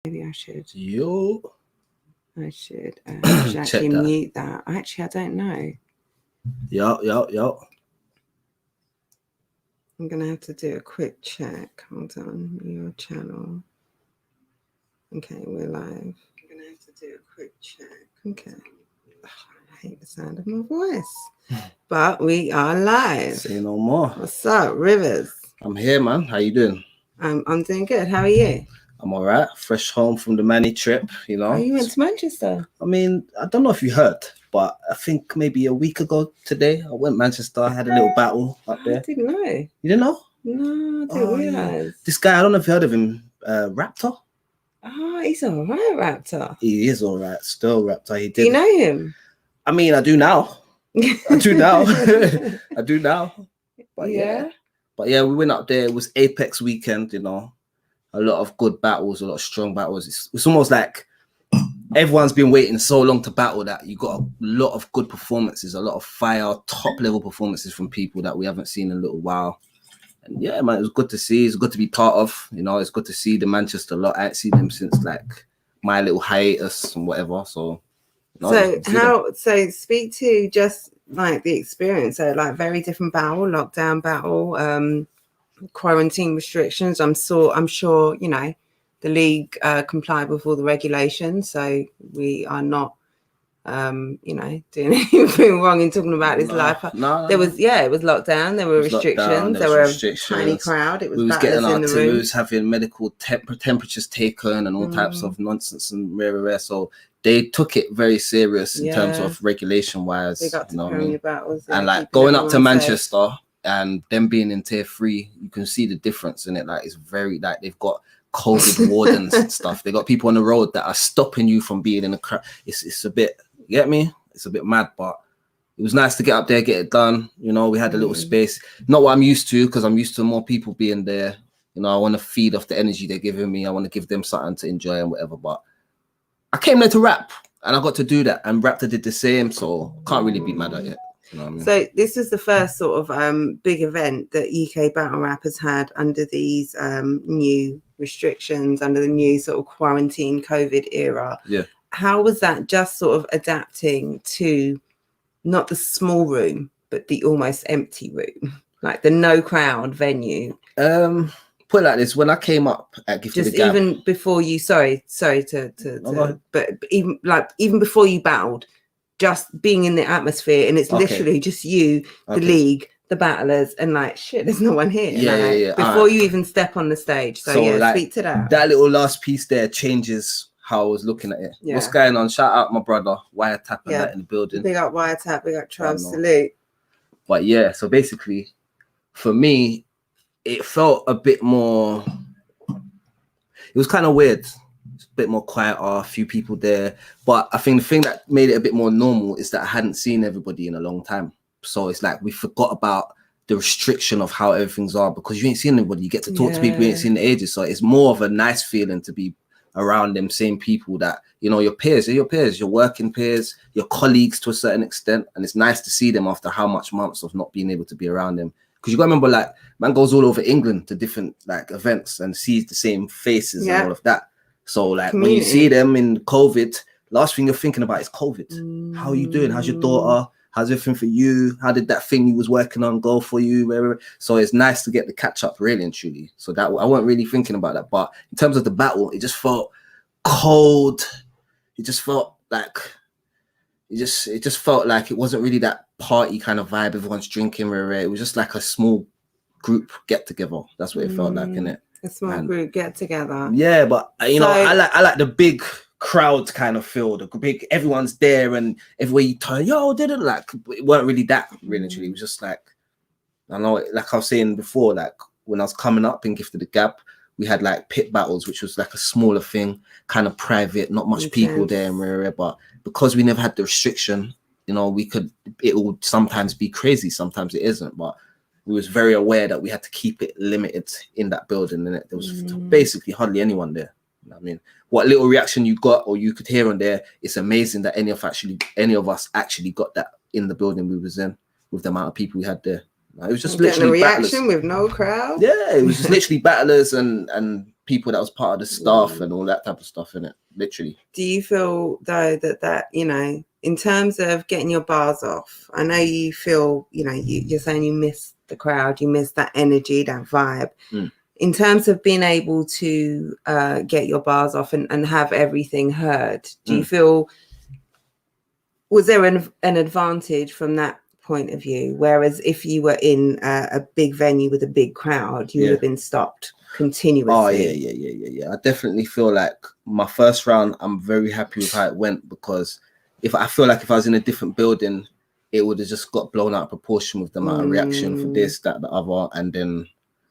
Maybe I should. Yo. I should actually mute that. Actually, I don't know. Yo. I'm going to have to do a quick check. Hold on. Your channel. Okay, we're live. I'm going to have to do a quick check. Okay. I hate the sound of my voice. But we are live. Say no more. What's up, Rivers? I'm here, man. How you doing? I'm doing good. How are you? I'm all right. Fresh home from the Manny trip, you know. Oh, you went to Manchester? I mean, I don't know if you heard, but I think maybe a week ago today, I went to Manchester. I had a little battle up there. I didn't know. You didn't know? No, I didn't realise. Yeah. This guy, I don't know if you heard of him, Raptor. Oh, he's all right, Raptor. He is all right. Still Raptor. He did. Do you know him? I mean, I do now. I do now. But yeah. But yeah, we went up there. It was Apex weekend, you know. A lot of good battles, a lot of strong battles. It's almost like everyone's been waiting so long to battle that you got a lot of good performances, a lot of fire, top level performances from people that we haven't seen in a little while. And yeah, man, it was good to see. It's good to be part of. You know, it's good to see the Manchester lot. I ain't seen them since like my little hiatus and whatever. So, so speak to just like the experience. So like very different battle, lockdown battle, quarantine restrictions. I'm sure, you know, the league complied with all the regulations. So we are not you know, doing anything wrong in talking about this life. It was lockdown. There were restrictions. There were a tiny crowd. It was getting in the room. We was having medical temperatures taken and all types of nonsense and rare. So they took it very serious in terms of regulation wise. They got to battles and like going up to Manchester and them being in tier 3, you can see the difference in it. Like it's very like they've got COVID wardens and stuff. They got people on the road that are stopping you from being in the crowd. It's a bit. You get me? It's a bit mad, but it was nice to get up there, get it done. You know, we had a little space. Not what I'm used to, because I'm used to more people being there. You know, I want to feed off the energy they're giving me. I want to give them something to enjoy and whatever. But I came there to rap, and I got to do that. And Raptor did the same, so can't really be mad at it. You know what I mean? So this was the first sort of big event that UK battle rap has had under these new restrictions, under the new sort of quarantine COVID era. Yeah. How was that just sort of adapting to not the small room, but the almost empty room, like the no crowd venue? Put it like this: when I came up at Gift of the Gab, even before you, but even before you battled, just being in the atmosphere, and it's literally just you, the league, the battlers, and like shit, there's no one here. Yeah. Before you even step on the stage, so like, speak to that. That little last piece there changes how I was looking at it. Yeah. What's going on? Shout out my brother Wiretap and that in the building. Big up Wiretap, big up Trav, salute. But yeah, so basically for me it felt a bit more, it was kind of weird. It's a bit more quiet, a few people there. But I think the thing that made it a bit more normal is that I hadn't seen everybody in a long time. So it's like we forgot about the restriction of how everything's are, because you ain't seen anybody. You get to talk to people you ain't seen in ages. So it's more of a nice feeling to be around them same people that, you know, your peers, your working peers, your colleagues to a certain extent. And it's nice to see them after how much months of not being able to be around them. Because you got to remember, like, man goes all over England to different like events and sees the same faces and all of that. So like when you see them in COVID, last thing you're thinking about is COVID. How are you doing? How's your daughter? How's everything for you? How did that thing you was working on go for you? So it's nice to get the catch up, really and truly. So that I wasn't really thinking about that. But in terms of the battle, it just felt cold. It just felt like it just felt like it wasn't really that party kind of vibe. Everyone's drinking. It was just like a small group get together. That's what it felt like, innit? A small group get together. Yeah, but you know, I like the big crowd kind of feel, the big, everyone's there and everywhere you turn, didn't like, it weren't really that, really. It was just like, I know, like I was saying before, like when I was coming up in Gift of the Gab, we had like pit battles, which was like a smaller thing, kind of private, not much people there and rare, but because we never had the restriction, you know, it would sometimes be crazy, sometimes it isn't, but we was very aware that we had to keep it limited in that building, and there was basically hardly anyone there. You know what I mean? What little reaction you got or you could hear on there, it's amazing that any of us actually got that in the building we was in with the amount of people we had there. It was just literally a reaction battlers with no crowd. Yeah, it was just literally battlers and people that was part of the staff and all that type of stuff in it, literally. Do you feel though that you know, in terms of getting your bars off, I know you feel, you know, you're saying you miss the crowd, you miss that energy, that vibe. In terms of being able to get your bars off and have everything heard, do you feel, was there an advantage from that point of view? Whereas if you were in a big venue with a big crowd, you would have been stopped continuously. Oh yeah. I definitely feel like my first round, I'm very happy with how it went, because if I was in a different building, it would have just got blown out of proportion with the amount of reaction for this, that, the other, and then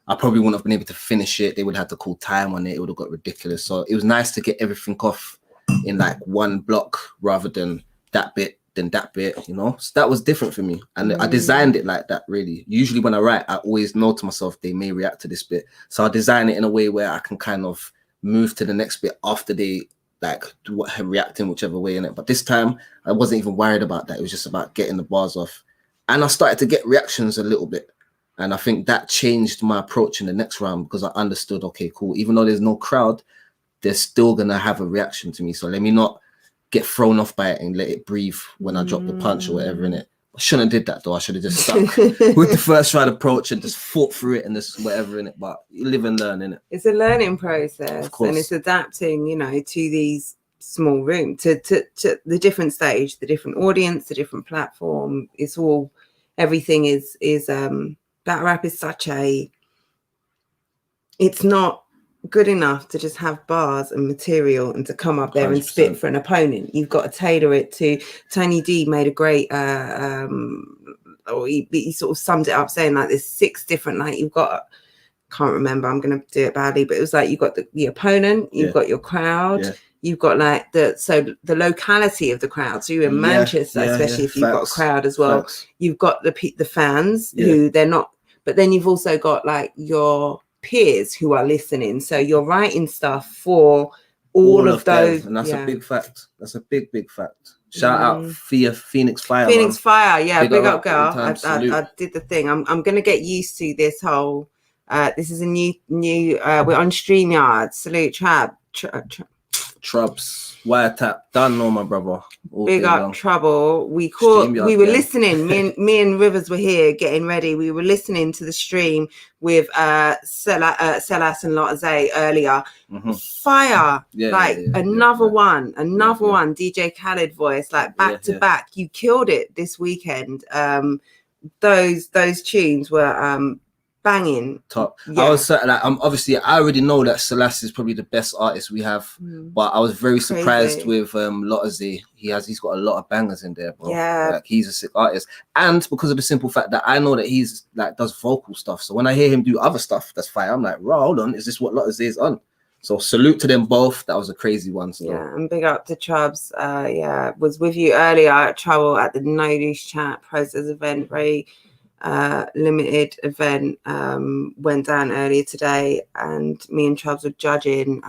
I probably wouldn't have been able to finish it. They would have had to call time on it. It would have got ridiculous. So it was nice to get everything off in like one block rather than that bit, then that bit, you know. So that was different for me. And I designed it like that, really. Usually when I write, I always know to myself, they may react to this bit. So I design it in a way where I can kind of move to the next bit after they like reacting whichever way in it. But this time I wasn't even worried about that. It was just about getting the bars off. And I started to get reactions a little bit. And I think that changed my approach in the next round, because I understood, okay, cool. Even though there's no crowd, they're still going to have a reaction to me. So let me not get thrown off by it and let it breathe when I drop the punch or whatever in it. I shouldn't have did that though. I should have just stuck with the first round approach and just fought through it and just whatever in it. But you live and learn in it. It's a learning process, and it's adapting, you know, to these small rooms, to the different stage, the different audience, the different platform. It's all, everything is battle rap is such a, it's not good enough to just have bars and material and to come up there 100%. And spit for an opponent. You've got to tailor it to, Tony D made a great or he sort of summed it up saying like there's 6 different, like you've got, can't remember, I'm gonna do it badly, but it was like you've got the opponent, you've got your crowd, you've got like the locality of the crowd. So you're in Manchester, especially if you've got a crowd as well. You've got the fans who they're not, but then you've also got like your peers who are listening. So you're writing stuff for all of those. And that's a big fact. That's a big fact. Shout out Phoenix Fire. Phoenix Fire, yeah, big up girl. I did the thing. I'm gonna get used to this whole this is a new we're on StreamYard. Salute Trubs, Wiretap, don't know my brother. Big up long. Trouble. We were listening. Me and Rivers were here getting ready. We were listening to the stream with Selas and Lotte earlier. Fire, another one. DJ Khaled voice, like back to back. You killed it this weekend. Those tunes were banging. Top. I was like, obviously I already know that Selas is probably the best artist we have, but I was very surprised with Lotte. He's got a lot of bangers in there, bro. Yeah, like he's a sick artist, and because of the simple fact that I know that he's like does vocal stuff, so when I hear him do other stuff that's fire, I'm like, bro, hold on, is this what Lotte is on? So salute to them both. That was a crazy one. So. Yeah, and big up to Trubs. Was with you earlier at Trouble at the No Loose Chat Process event. Very limited event went down earlier today, and me and Trubs were judging.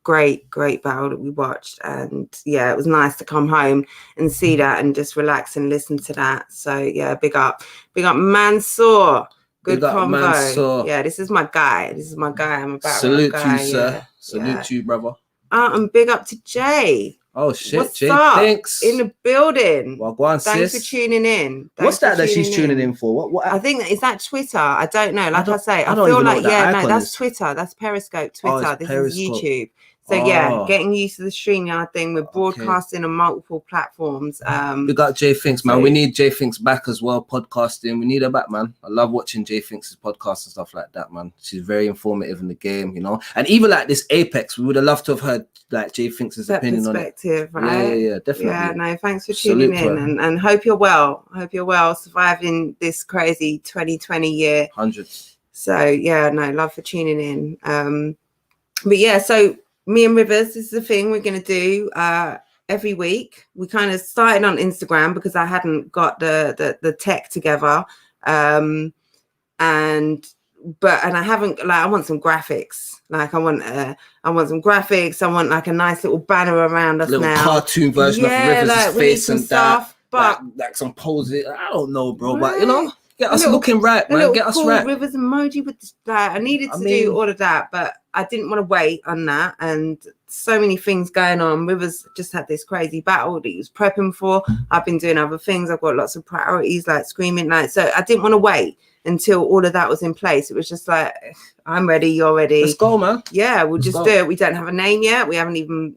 Great battle that we watched, and yeah, it was nice to come home and see that and just relax and listen to that. So yeah, big up Mansour. Good combo. Mansour. Yeah, this is my guy. I'm about salute you, sir. Salute you, brother. And big up to Jay. Oh shit, what's Jay, up? thanks. In the building. Well, go on, thanks sis. for tuning in. What's that she's tuning in for? What? I think is that Twitter. I don't know. Like I say, I feel like that's Twitter. That's Periscope. Twitter. This Periscope. Is YouTube. So getting used to the StreamYard thing. We're broadcasting on multiple platforms. We got Jay Finks, man. We need Jay Finks back as well, podcasting. We need her back, man. I love watching Jay Finks' podcasts and stuff like that, man. She's very informative in the game, you know. And even like this Apex, we would have loved to have heard like Jay Finks' opinion on it. Right? Yeah, definitely. Yeah, no, thanks for tuning in and hope you're well. Surviving this crazy 2020 year. Hundreds. So yeah, no, love for tuning in. But yeah, so me and Rivers, this is the thing we're going to do every week. We kind of started on Instagram because I hadn't got the tech together. And I haven't, like, I want some graphics. Like I want some graphics. I want like a nice little banner around us little now. Cartoon version of Rivers' face and stuff, that. But like some poses. I don't know, bro. Right. But you know, Get us looking right, man. Get us cool right. Rivers emoji with that. I needed to do all of that, but I didn't want to wait on that. And so many things going on. Rivers just had this crazy battle that he was prepping for. I've been doing other things. I've got lots of priorities, like screaming, like, so I didn't want to wait until all of that was in place. It was just like, I'm ready, you're ready. Let's go, man. Yeah, we'll just do it. We don't have a name yet. We haven't even,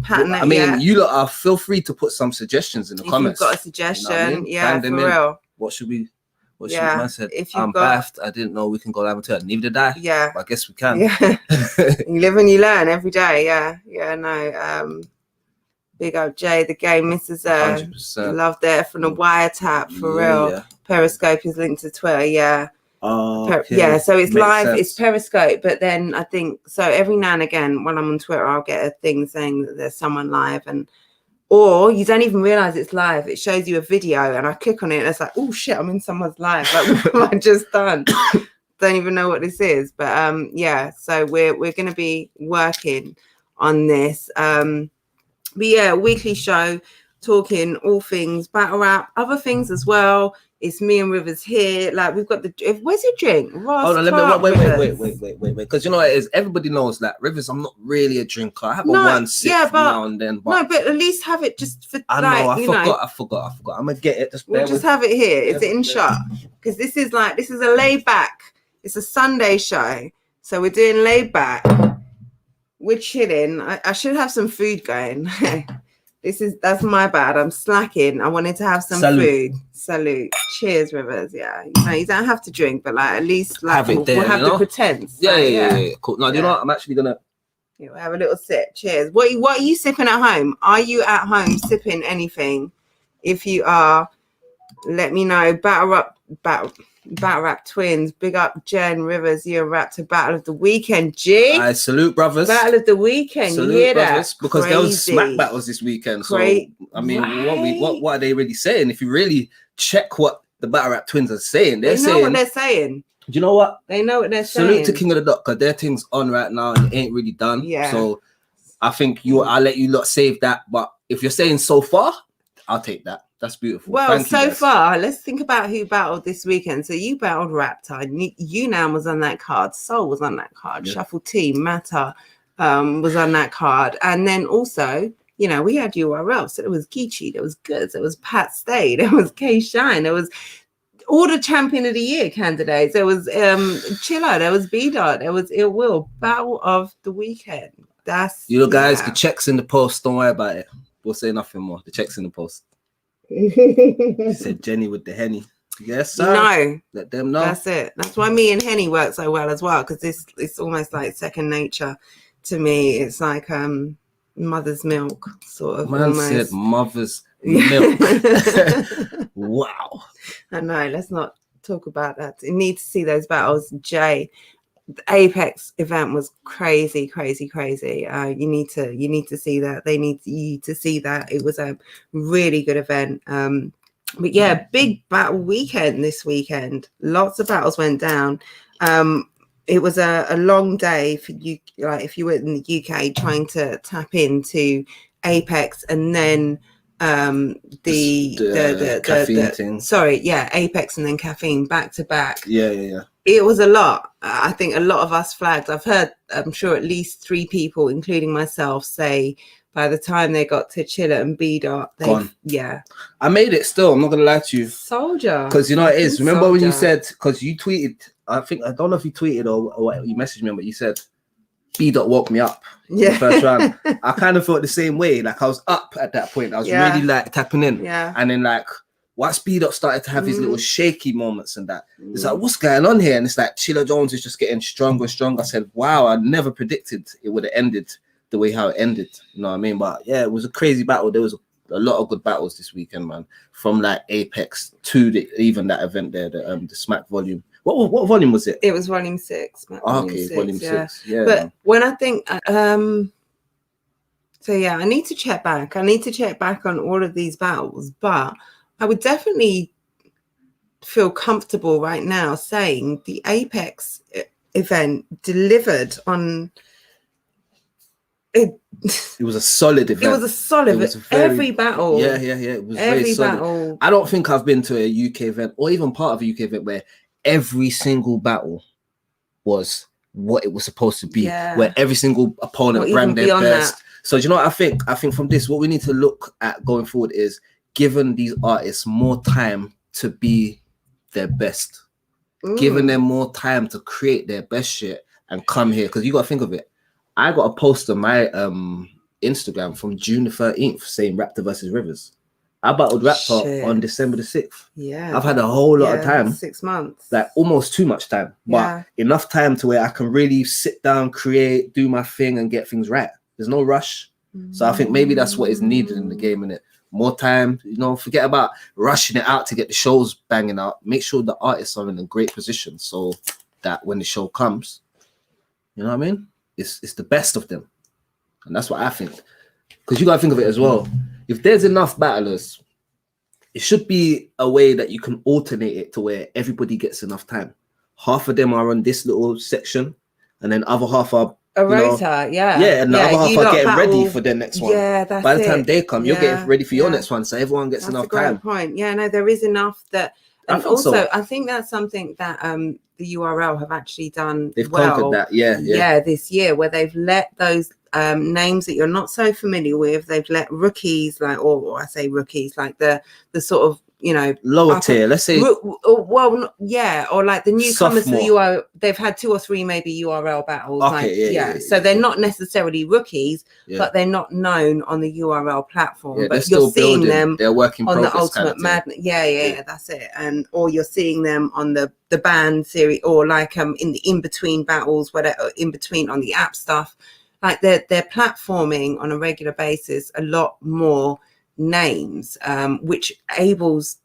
patterned it yet. You lot are, feel free to put some suggestions in the comments. If you've got a suggestion, yeah, for real. What should we? What should man said? If you've I'm baffed. I didn't know we can go live until neither did I. Yeah, but I guess we can. Yeah, you live and you learn every day. Yeah. No. Big up Jay, the game Mrs. 100%. Love there from the wiretap for real. Yeah. Periscope is linked to Twitter. Yeah. Okay. So it's Makes live, sense. It's Periscope, but then I think so every now and again when I'm on Twitter, I'll get a thing saying that there's someone live, or you don't even realize it's live. It shows you a video and I click on it and it's like, oh shit, I'm in someone's live. Like, what have I just done? Don't even know what this is. But so we're going to be working on this. But yeah, weekly show talking all things battle rap, other things as well. It's me and Rivers here. Like, we've got where's your drink? Ross, hold on, wait. Because you know what it is? Everybody knows that Rivers, I'm not really a drinker. I have one sip now and then. But at least have it just for I forgot. I'm gonna get it. We'll just have it here. Is it in shot? Because this is a laid back. It's a Sunday show. So we're doing laid back. We're chilling. I should have some food going. That's my bad. I'm slacking. I wanted to have some food. Salute. Cheers, Rivers. Yeah. You don't have to drink, but like at least like have it there, we'll have the pretense. Yeah. Cool. No, you know what? I'm actually gonna we'll have a little sip. Cheers. What are you sipping at home? Are you at home sipping anything? If you are, let me know. Battle Rap Twins. Big up Jen Rivers. You're wrapped to Battle of the Weekend. G. I salute brothers. Battle of the Weekend. Salute, you hear brothers, that? Because there was smack battles this weekend. So I mean, what are they really saying? If you really check what the Battle Rap Twins are saying, they know what they're saying. Do you know what? They know what they're saying. Salute to King of the Dot, because their thing's on right now and it ain't really done. Yeah. So I think I'll let you lot save that. But if you're saying so far, I'll take that. That's beautiful. Well, so far, let's think about who battled this weekend. So you battled Raptide. You now was on that card. Soul was on that card. Yeah. Shuffle T, Matter was on that card. And then also, we had URL. So there was Geechee, there was Goods, there was Pat Stay, there was K Shine, there was all the Champion of the Year candidates. There was Chilla, there was B-Dot, there was Ill Will. Battle of the Weekend. That's guys, the check's in the post. Don't worry about it. We'll say nothing more. The check's in the post. She said Jenny with the Henny. Yes, sir. No, let them know. That's it. That's why me and Henny work so well as well, because it's almost like second nature to me. It's like mother's milk, sort of. Man almost. Said mother's milk. Wow. I know. Let's not talk about that. You need to see those battles, Jay. The Apex event was crazy. You need to see that. They need you to see that. It was a really good event. But yeah, big battle weekend this weekend. Lots of battles went down. It was a long day for you, like if you were in the UK trying to tap into Apex and then the caffeine thing. Sorry, yeah, Apex and then caffeine back to back. Yeah. It was a lot. I think a lot of us flagged. I'm sure at least 3 people, including myself, say by the time they got to Chilla and B-Dot, yeah. I made it still. I'm not going to lie to you. Soldier. Because you know what it is. Remember when you said, because you tweeted, I don't know if you tweeted or you messaged me, but you said, B-Dot woke me up in the first round. I kind of felt the same way. Like I was up at that point. I was really like tapping in. Yeah. And then like, once B-Dot started to have his little shaky moments and that, it's like, what's going on here? And it's like, Chilla Jones is just getting stronger and stronger. I said, wow, I never predicted it would have ended the way how it ended. You know what I mean? But yeah, it was a crazy battle. There was a lot of good battles this weekend, man. From like Apex to even that event there, the Smack volume. What volume was it? It was volume 6. Volume 6. Yeah. But when I think, so yeah, I need to check back. On all of these battles, but I would definitely feel comfortable right now saying the Apex event delivered on It was a solid event. It was a solid event. Every battle. Yeah. It was very solid. Battle. I don't think I've been to a UK event or even part of a UK event where every single battle was what it was supposed to be, where every single opponent brought their best. That. So do you know what I think? I think from this, what we need to look at going forward is giving these artists more time to be their best, giving them more time to create their best shit and come here. Because you got to think of it. I got a post on my Instagram from June the 13th saying Raptor versus Rivers. I battled Raptor on December the 6th. Yeah. I've had a whole lot of time. 6 months. Like almost too much time. But enough time to where I can really sit down, create, do my thing and get things right. There's no rush. So I think maybe that's what is needed in the game, innit? More time, forget about rushing it out to get the shows banging out. Make sure the artists are in a great position so that when the show comes, you know what I mean? It's the best of them. And that's what I think. Because you got to think of it as well. If there's enough battlers, it should be a way that you can alternate it to where everybody gets enough time. Half of them are on this little section, and then other half are a rota, yeah, and the other half are getting ready for their next one. Yeah, that's by the time they come, you're getting ready for your next one, so everyone gets enough time. That's a great point. Yeah, no, there is enough that, and also I think that's something that the URL have actually done. They've conquered that, yeah, this year, where they've let those names that you're not so familiar with, they've let rookies, like, or I say rookies, like the sort of, lower tier, let's say, or like the newcomers to the URL. They've had 2 or 3 maybe URL battles. Okay, so they're not necessarily rookies, but they're not known on the URL platform. Yeah, but you're seeing them they're working on the Ultimate Madness. Yeah, that's it. And or you're seeing them on the band series, or like in the in-between battles, whatever, in between on the app stuff. Like they're platforming on a regular basis a lot more names, which enables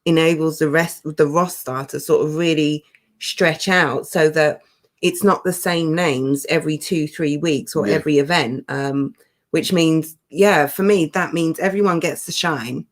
the rest of the roster to sort of really stretch out so that it's not the same names every 2-3 weeks or every event, which means for me that means everyone gets to shine,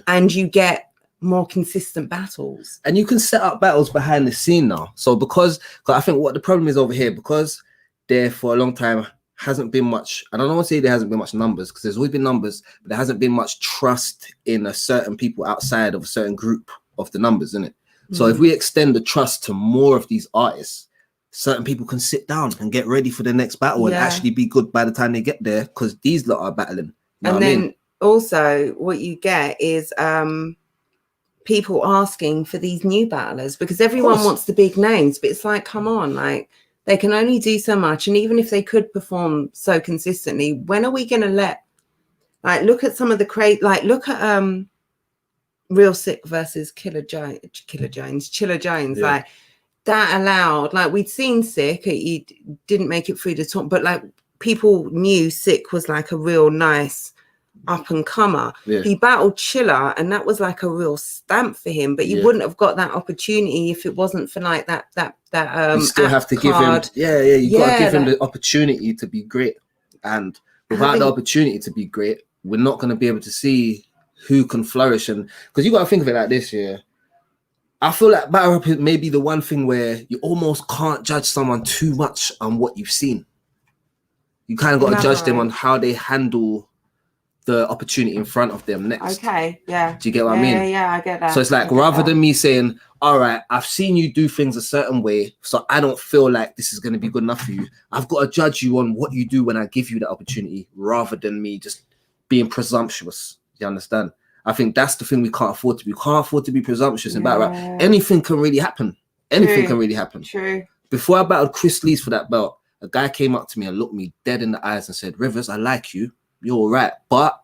and you get more consistent battles, and you can set up battles behind the scene now. So because I think what the problem is over here, because there for a long time hasn't been much, I don't want to say there hasn't been much numbers, because there's always been numbers, but there hasn't been much trust in a certain people outside of a certain group of the numbers, isn't it? So if we extend the trust to more of these artists, certain people can sit down and get ready for the next battle and actually be good by the time they get there, because these lot are battling. You know and then also what you get is people asking for these new battlers, because everyone wants the big names, but it's like, come on, like, they can only do so much. And even if they could perform so consistently, when are we going to look at some of the look at Real Sick versus Chilla Jones, like that allowed, like, we'd seen Sick, he didn't make it through the top, but like people knew Sick was like a real nice up and comer. He battled Chilla, and that was like a real stamp for him, but you wouldn't have got that opportunity if it wasn't for like that you still have to give him you got to give him the opportunity to be great, and without the opportunity to be great, we're not going to be able to see who can flourish. And because you got to think of it like this, I feel like battle rap is maybe the one thing where you almost can't judge someone too much on what you've seen. You kind of got to judge them on how they handle the opportunity in front of them next. Okay, yeah. Do you get what I mean? Yeah, I get that. So it's like, rather than me saying, all right, I've seen you do things a certain way, so I don't feel like this is going to be good enough for you. I've got to judge you on what you do when I give you that opportunity, rather than me just being presumptuous. You understand? I think that's the thing we can't afford to be. We can't afford to be presumptuous in battle rap. Anything can really happen. Anything can really happen. True. Before I battled Chris Lees for that belt, a guy came up to me and looked me dead in the eyes and said, Rivers, I like you. You're all right, but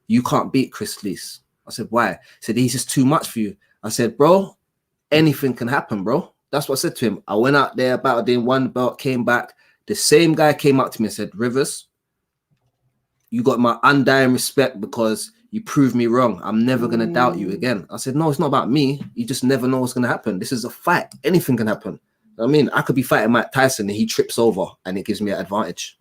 you can't beat Chris Lees. I said, why? He said, he's just too much for you. I said, bro, anything can happen, bro. That's what I said to him. I went out there, battled in one belt, came back. The same guy came up to me and said, Rivers, you got my undying respect because you proved me wrong. I'm never going to doubt you again. I said, no, it's not about me. You just never know what's going to happen. This is a fight. Anything can happen. I mean, I could be fighting Mike Tyson and he trips over and it gives me an advantage.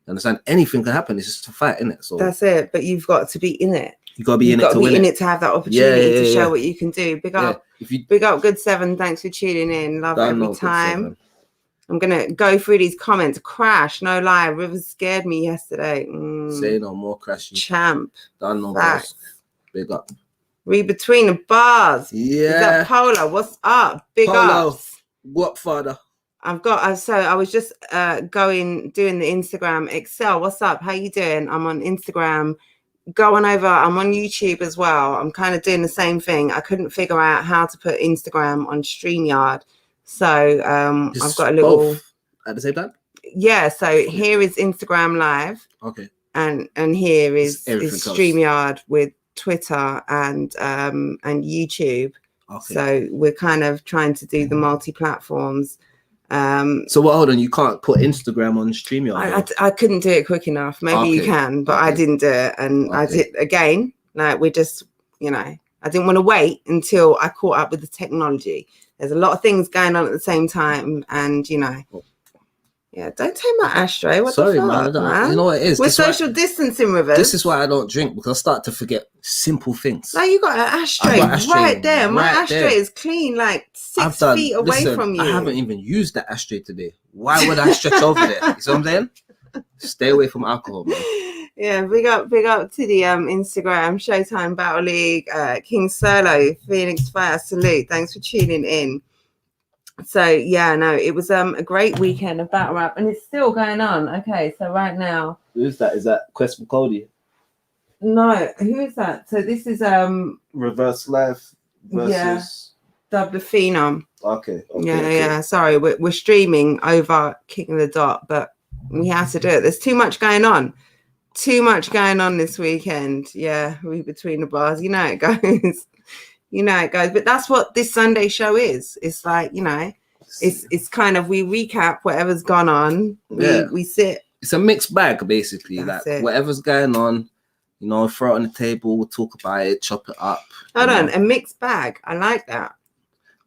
You understand? Anything can happen. It's just a fight, isn't it? So that's it. But you've got to be in it. You got to be in it to win it. To have that opportunity to show what you can do. Big up, Good 7. Thanks for tuning in. Love every time. I'm gonna go through these comments. Crash, no lie. Rivers scared me yesterday. Say no more, Crashy. Champ. Done no boss. Big up. Read between the bars. Yeah. Is that Polo? What's up? Big ups. What father? I was just doing the Instagram. Excel, what's up? How you doing? I'm on Instagram. Going over, I'm on YouTube as well. I'm kind of doing the same thing. I couldn't figure out how to put Instagram on StreamYard. So I've got a little both at the same time. Yeah, so here is Instagram Live. Okay. And here is StreamYard with Twitter and YouTube. Okay. So we're kind of trying to do the multi-platforms. So hold on, you can't put Instagram on StreamYard? I couldn't do it quick enough. Maybe you can, but I didn't do it. And I did again, like we're just, I didn't want to wait until I caught up with the technology. There's a lot of things going on at the same time, and yeah, don't take my ashtray. Sorry, man. You know what it is? We're social distancing, Rivers. This is why I don't drink, because I start to forget simple things. Like you got an ashtray, right there. My ashtray is clean, like 6 feet away from you. I haven't even used that ashtray today. Why would I stretch over there? You see what I'm saying? Stay away from alcohol, man. Yeah, big up to the Instagram Showtime Battle League, King Solo, Phoenix Fire, salute. Thanks for tuning in. So yeah, no, it was a great weekend of battle rap, and it's still going on. Okay, so right now, who's that? Is that Quest for Cody? No, who is that? So this is Reverse Life versus Dub the Phenom. Okay. Yeah. Sorry, we're streaming over Kicking the Dot, but we have to do it. There's too much going on. Too much going on this weekend. Yeah, we between the bars. You know it goes. But that's what this Sunday show is. It's like, it's kind of, we recap whatever's gone on. We sit. It's a mixed bag, basically. Whatever's going on, throw it on the table, we'll talk about it, chop it up. Hold on, a mixed bag. I like that.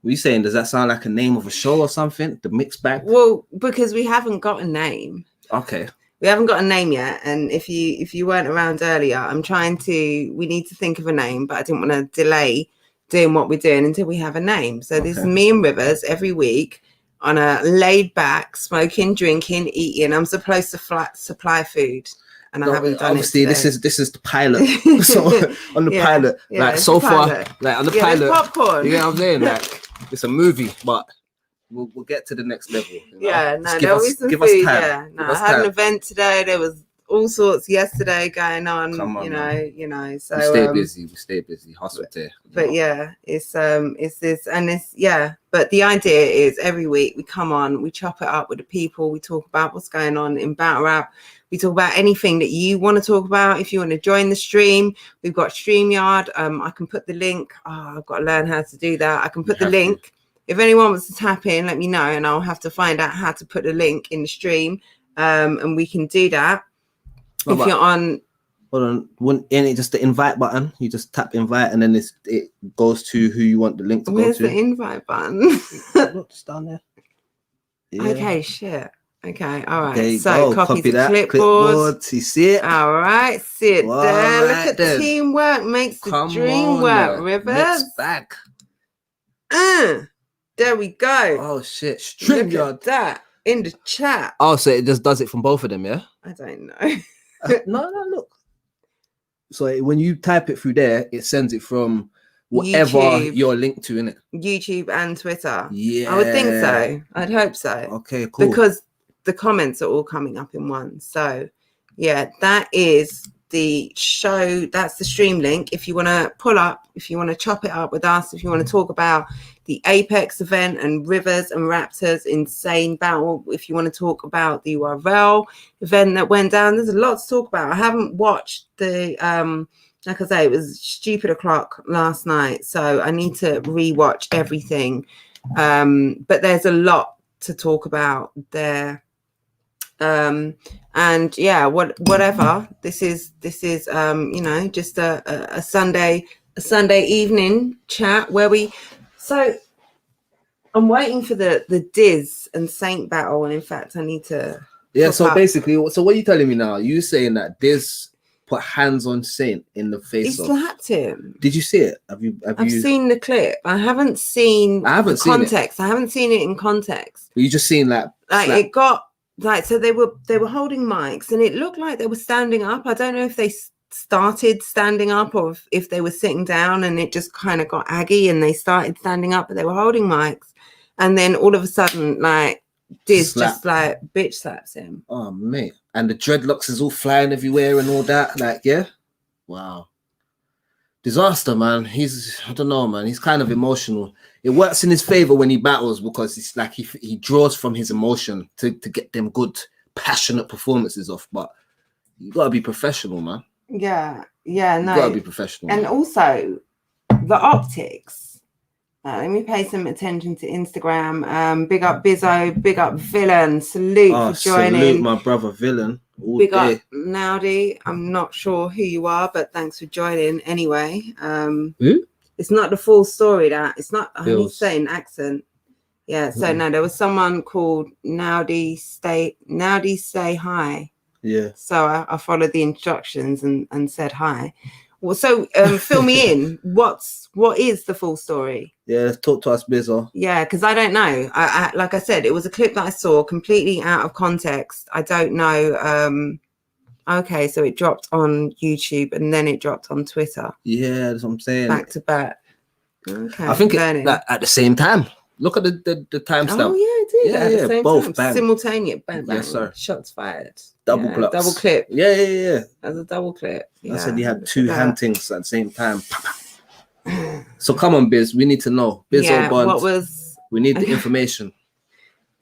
What are you saying? Does that sound like a name of a show or something? The mixed bag? Well, because we haven't got a name. Okay. We haven't got a name yet, and if you weren't around earlier, we need to think of a name, but I didn't want to delay doing what we're doing until we have a name. So this is me and Rivers every week on a laid back, smoking, drinking, eating. I'm supposed to supply food, and I haven't done obviously, it today. This is the pilot. So on the pilot, like so far, like on the pilot, popcorn. You know what I'm saying? Like it's a movie, but we'll get to the next level. Yeah, no, there'll be some food. Yeah, no, I had an event today. There was all sorts yesterday going on. So we stay busy, hustle there. But yeah, it's this, and it's but the idea is every week we come on, we chop it up with the people, we talk about what's going on in battle rap, we talk about anything that you want to talk about. If you want to join the stream, we've got StreamYard. I can put the link. I've got to learn how to do that. I can put the link. If anyone wants to tap in, let me know, and I'll have to find out how to put the link in the stream, and we can do that. If you're on, hold on, ain't it just the invite button? You just tap invite, and then it goes to who you want the link to go to. Where's the invite button? Look, it's down there. Yeah. Okay, shit. Okay, all right. There you so go. copy the that. clipboard. You see it? All right, sit there. Right, look at the teamwork makes the dream work, Rivers. Back. There we go. Oh shit! Look at that in the chat. Oh, so it just does it from both of them, yeah? I don't know. No, look. So when you type it through there, it sends it from whatever YouTube, you're linked to, innit? YouTube and Twitter. Yeah. I would think so. I'd hope so. Okay, cool. Because the comments are all coming up in one. So yeah, that is the show. That's the stream link. If you want to pull up, if you want to chop it up with us, if you want to talk about the Apex event and Rivers and Raptors insane battle, if you want to talk about the URL event that went down, there's a lot to talk about. I haven't watched the like I say, it was stupid o'clock last night, so I need to rewatch everything, but there's a lot to talk about there. And yeah, whatever, this is just a Sunday evening chat where so I'm waiting for the Diz and Saint battle, and in fact I need to so basically, so what are you telling me now? You saying that Diz put hands on Saint in the face. He slapped him. Did you see it? I've seen the clip. I haven't seen the context. I haven't seen it in context. You just seen that it got like, so they were holding mics and it looked like they were standing up. I don't know if they started standing up or if they were sitting down, and it just kind of got aggy and they started standing up, but they were holding mics, and then all of a sudden, like, Diz just like bitch slaps him. Oh mate, and the dreadlocks is all flying everywhere and all that. Like, yeah, wow, disaster, man. I don't know, man. He's kind of emotional. It works in his favor when he battles because it's like he draws from his emotion to get them good, passionate performances off. But you gotta be professional, man. Yeah, no, you gotta be professional. And also the optics. Let me pay some attention to Instagram. Big up Bizzo, big up Villain. Salute for joining. Salute my brother Villain. Big up Nowdy. I'm not sure who you are, but thanks for joining anyway. Who? It's not the full story. It's not. I'm saying accent. Yeah. So no, there was someone called Nowdy. Say hi. Yeah. So I followed the instructions and said hi. Well, so fill me in. What is the full story? Yeah, talk to us, Bizzo. Yeah, because I don't know. I like I said, it was a clip that I saw completely out of context. I don't know. Okay, so it dropped on YouTube and then it dropped on Twitter. Yeah, that's what I'm saying. Back to back. Okay. I think at the same time. Look at the timestamp. Oh yeah, it did. Yeah, at the same both time. Bang. Simultaneous. Bang, bang. Yes, sir. Shots fired. Double clip. Double clip. Yeah. As a double clip. I said he had two hand things at the same time. So come on, Biz. We need to know. Biz or Bond. We need the information.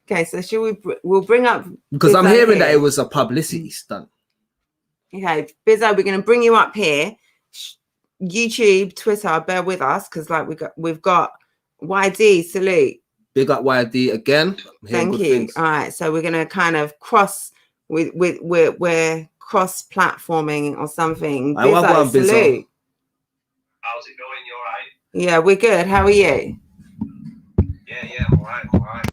Okay, so we'll bring up, because Bizzo, I'm hearing that it was a publicity stunt. Okay, Bizzo, we're going to bring you up here. YouTube, Twitter, bear with us because like we've got YD, salute. Big up YD again. Thank you. Things. All right, so we're gonna kind of cross we're cross platforming or something. Bizzo, salute. How's it going? You all right? Yeah, we're good. How are you? Yeah, I'm all right.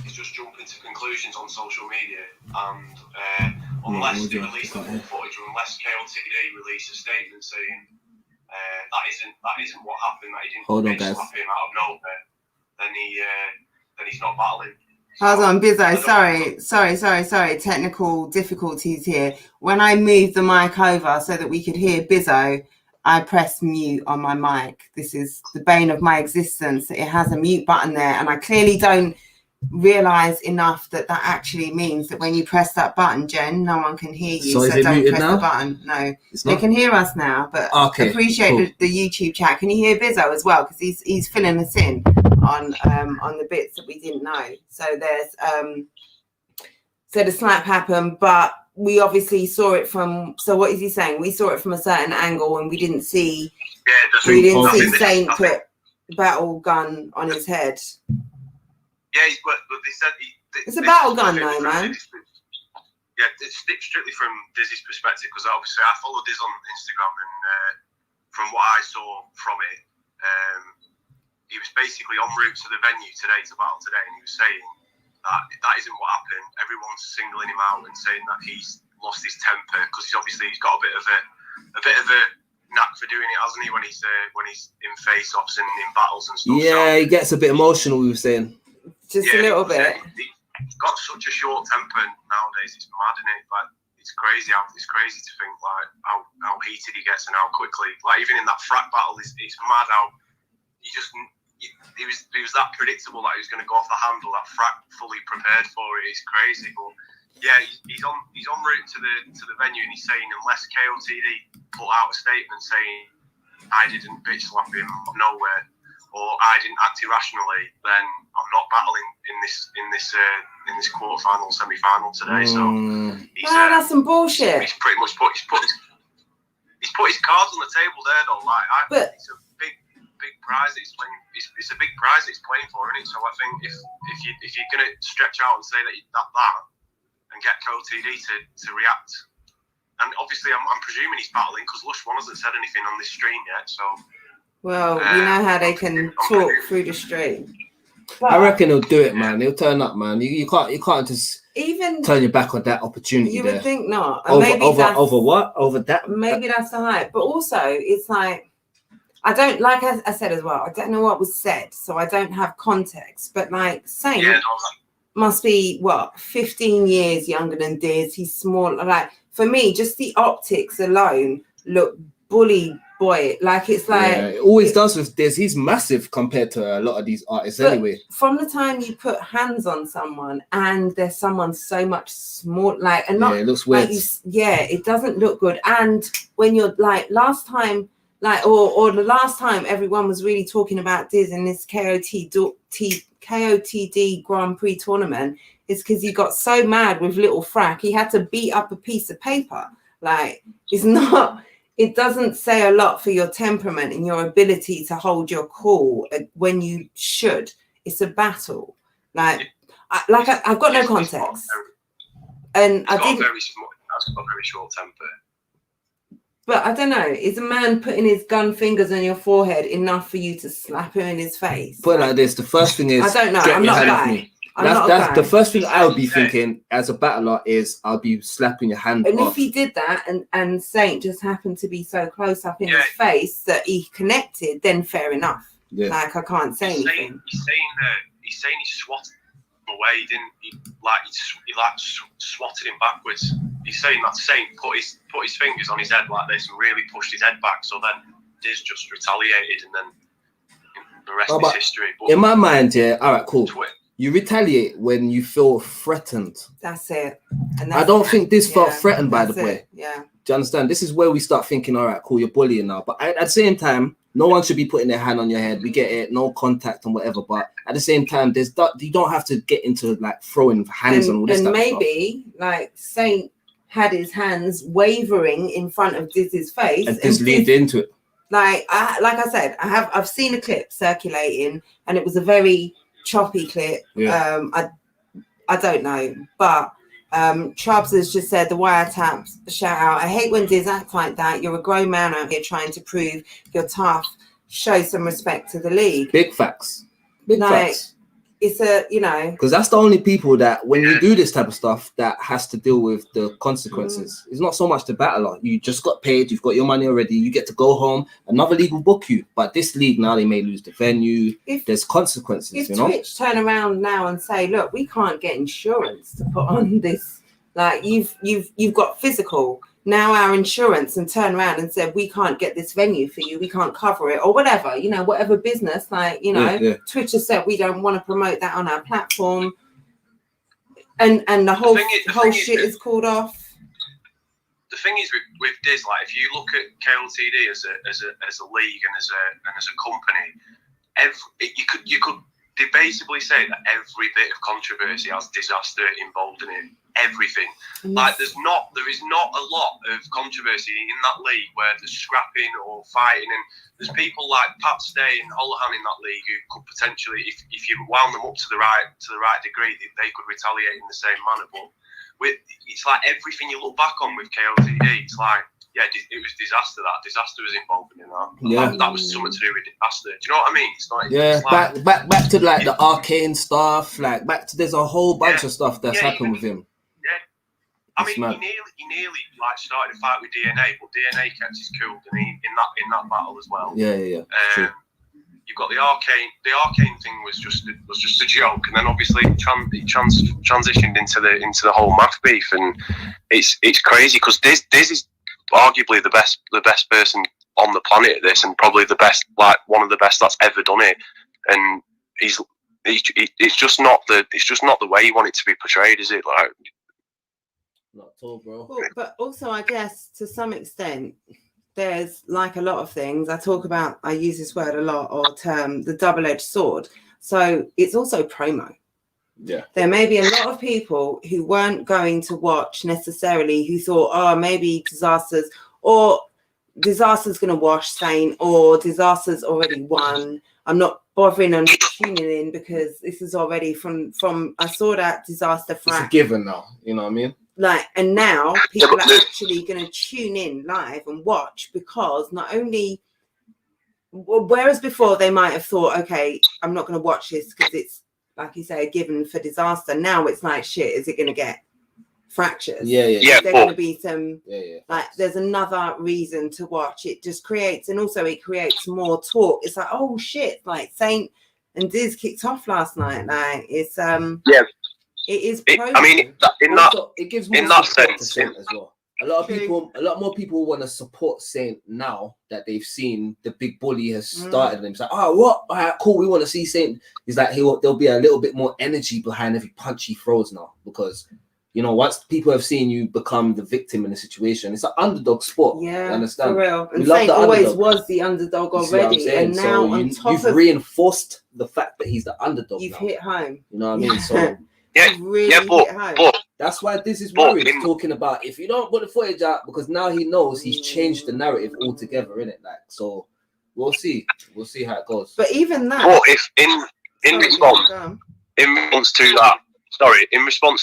Is just jumping to conclusions on social media, and unless they release the full footage, or unless KOTD release a statement saying that isn't what happened, that he didn't slap him out of nowhere, then he's not battling. Hold on, Bizzo. Sorry. Technical difficulties here. When I moved the mic over so that we could hear Bizzo, I pressed mute on my mic. This is the bane of my existence. It has a mute button there, and I clearly don't realize enough that actually means that when you press that button, Jen, no one can hear you. So don't press the button. No, they can hear us now. But appreciate the YouTube chat. Can you hear Bizzo as well? Because he's filling us in on the bits that we didn't know. So there's so the slap happened, but we obviously saw it from. So what is he saying? We saw it from a certain angle, and we didn't see. Yeah, we didn't see Saint put battle gun on his head. Yeah, but they said it's a battle gun, though, man. Yeah, it's strictly from Dizzy's perspective, because obviously I follow Diz on Instagram, and from what I saw from it, he was basically en route to the venue today to battle today, and he was saying that isn't what happened. Everyone's singling him out and saying that he's lost his temper because he's got a bit of a knack for doing it, hasn't he? When he's in face-offs and in battles and stuff. Yeah, he gets a bit emotional. We were saying just a little bit. got such a short temper nowadays. It's mad, isn't it? Like, it's crazy to think like how heated he gets and how quickly. Like, even in that frack battle, it's mad how he was that predictable that he was going to go off the handle. That frack fully prepared for it. It's crazy, but yeah, he's en route to the venue, and he's saying unless KOTD put out a statement saying I didn't bitch slap him nowhere, or I didn't act irrationally, then I'm not battling in this quarterfinal, semi-final today. So that's some bullshit. He's pretty much put his cards on the table there, though. Like, it's a big prize that he's playing. It's a big prize that he's playing for, isn't it? So I think if you're gonna stretch out and say that and get KOTD to react, and obviously I'm presuming he's battling because Lush One hasn't said anything on this stream yet. So. Well, you know how they can talk through the street. But I reckon he'll do it, man. He'll turn up, man. You can't just even turn your back on that opportunity. You there. would think not. And over what? Over that? Maybe that's the hype. But also, it's like, I don't, like I said as well, I don't know what was said, so I don't have context. But like, Saint must be, 15 years younger than Diz. He's small. Like, for me, just the optics alone look bully boy. Like, it's like... Yeah, it always does with Diz. He's massive compared to a lot of these artists anyway. From the time you put hands on someone and there's someone so much small, like... and not, it looks weird. Like it doesn't look good. And when you're like, last time... Like, or the last time everyone was really talking about Diz in this KOTD Grand Prix tournament is because he got so mad with Little Frack, he had to beat up a piece of paper. Like, it doesn't say a lot for your temperament and your ability to hold your cool when you should. It's a battle. Like, I've got no context. And I didn't. That's got a very short temper. But I don't know, is a man putting his gun fingers on your forehead enough for you to slap him in his face? Put it like this, the first thing is... I don't know, I'm not a guy. That's the first thing I would be thinking as a battler is I'll be slapping your hand and off. If he did that and Saint just happened to be so close up in his face that he connected, then fair enough. Yeah. Like, I can't say anything. He's saying he swatted him away. He swatted him backwards. He's saying that Saint put his fingers on his head like this and really pushed his head back. So then Diz just retaliated, and then the rest is history. But in my mind, all right, cool. You retaliate when you feel threatened. That's it. And I don't think Diz felt threatened by the boy. Yeah. Do you understand? This is where we start thinking, all right, cool, you're bullying now. But at the same time, no one should be putting their hand on your head. We get it, no contact and whatever. But at the same time, you don't have to get into like throwing hands and all this stuff. And maybe like Saint had his hands wavering in front of Diz's face, and Diz leaned into it. Like I said, I've seen a clip circulating, and it was a very choppy clip. Yeah. I don't know, but Chubbs has just said the wiretaps shout out. I hate when Diz acts like that. You're a grown man out here trying to prove you're tough. Show some respect to the league. Big facts. Big facts. It's because that's the only people that when you do this type of stuff that has to deal with the consequences. It's not so much the battler. You just got paid, you've got your money already, you get to go home, another league will book you. But this league now, they may lose the venue. There's consequences. If Twitch turn around now and say, look, we can't get insurance to put on this, like you've got physical. Now our insurance, and turn around and said, we can't get this venue for you, we can't cover it, or whatever, whatever business, Twitch has said we don't want to promote that on our platform, and the whole shit is called off. The thing is with Diz, like, if you look at KLTD as a league and as a company, you could debatably say that every bit of controversy has disaster involved in it. Everything. Like, there is not a lot of controversy in that league where there's scrapping or fighting, and there's people like Pat Stay and Holohan in that league who could potentially, if you wound them up to the right degree, they could retaliate in the same manner. But it's like everything you look back on with KOTD, it's like, it was disaster. That disaster was involved in that. Yeah. That was something to do with disaster. Do you know what I mean? It's not. Yeah. It's like, back to like the arcane stuff. Like back to there's a whole bunch of stuff that's happened with him. I mean, he nearly like started a fight with DNA, but DNA kept his cool in that battle as well. Yeah. True. you've got the arcane thing was just a joke, and then obviously it transitioned into the whole math beef, and it's crazy because Diz is arguably the best person on the planet at this, and probably the best, like one of the best that's ever done it, and it's just not the way you want it to be portrayed, is it? Like, not at all, bro. Well, but also, I guess to some extent, there's like a lot of things I use this word a lot, or term, the double-edged sword. So it's also promo. Yeah. There may be a lot of people who weren't going to watch necessarily, who thought, oh, maybe Disaster's going to wash Saint, or Disaster's already won. I'm not bothering on tuning in because this is already from I saw that Disaster Frack. It's a given now, you know what I mean? Like, and now people are actually going to tune in live and watch, because not only, whereas before they might have thought, okay, I'm not going to watch this because it's, like you say, a given for Disaster. Now it's like, shit, is it going to get fractures? Yeah. Is there going to be some, like, there's another reason to watch. It just creates, and also it creates more talk. It's like, oh shit, like Saint and Diz kicked off last night. Like, it's, it is. It gives more in that support to sense Saint as well. A lot more people want to support Saint now that they've seen the big bully has started. And it's like, oh, what? All right, cool. We want to see Saint. He's like, there'll be a little bit more energy behind every punch he throws now, because, you know, once people have seen you become the victim in a situation, it's an underdog sport. Yeah, you understand? for real. And Saint always was the underdog already, and now on top you've reinforced the fact that he's the underdog. You've hit home. You know what I mean? So. But that's why this is worried, talking about if you don't put the footage out, because now he knows he's changed the narrative altogether, innit? Like, so we'll see how it goes. But even that, but if in response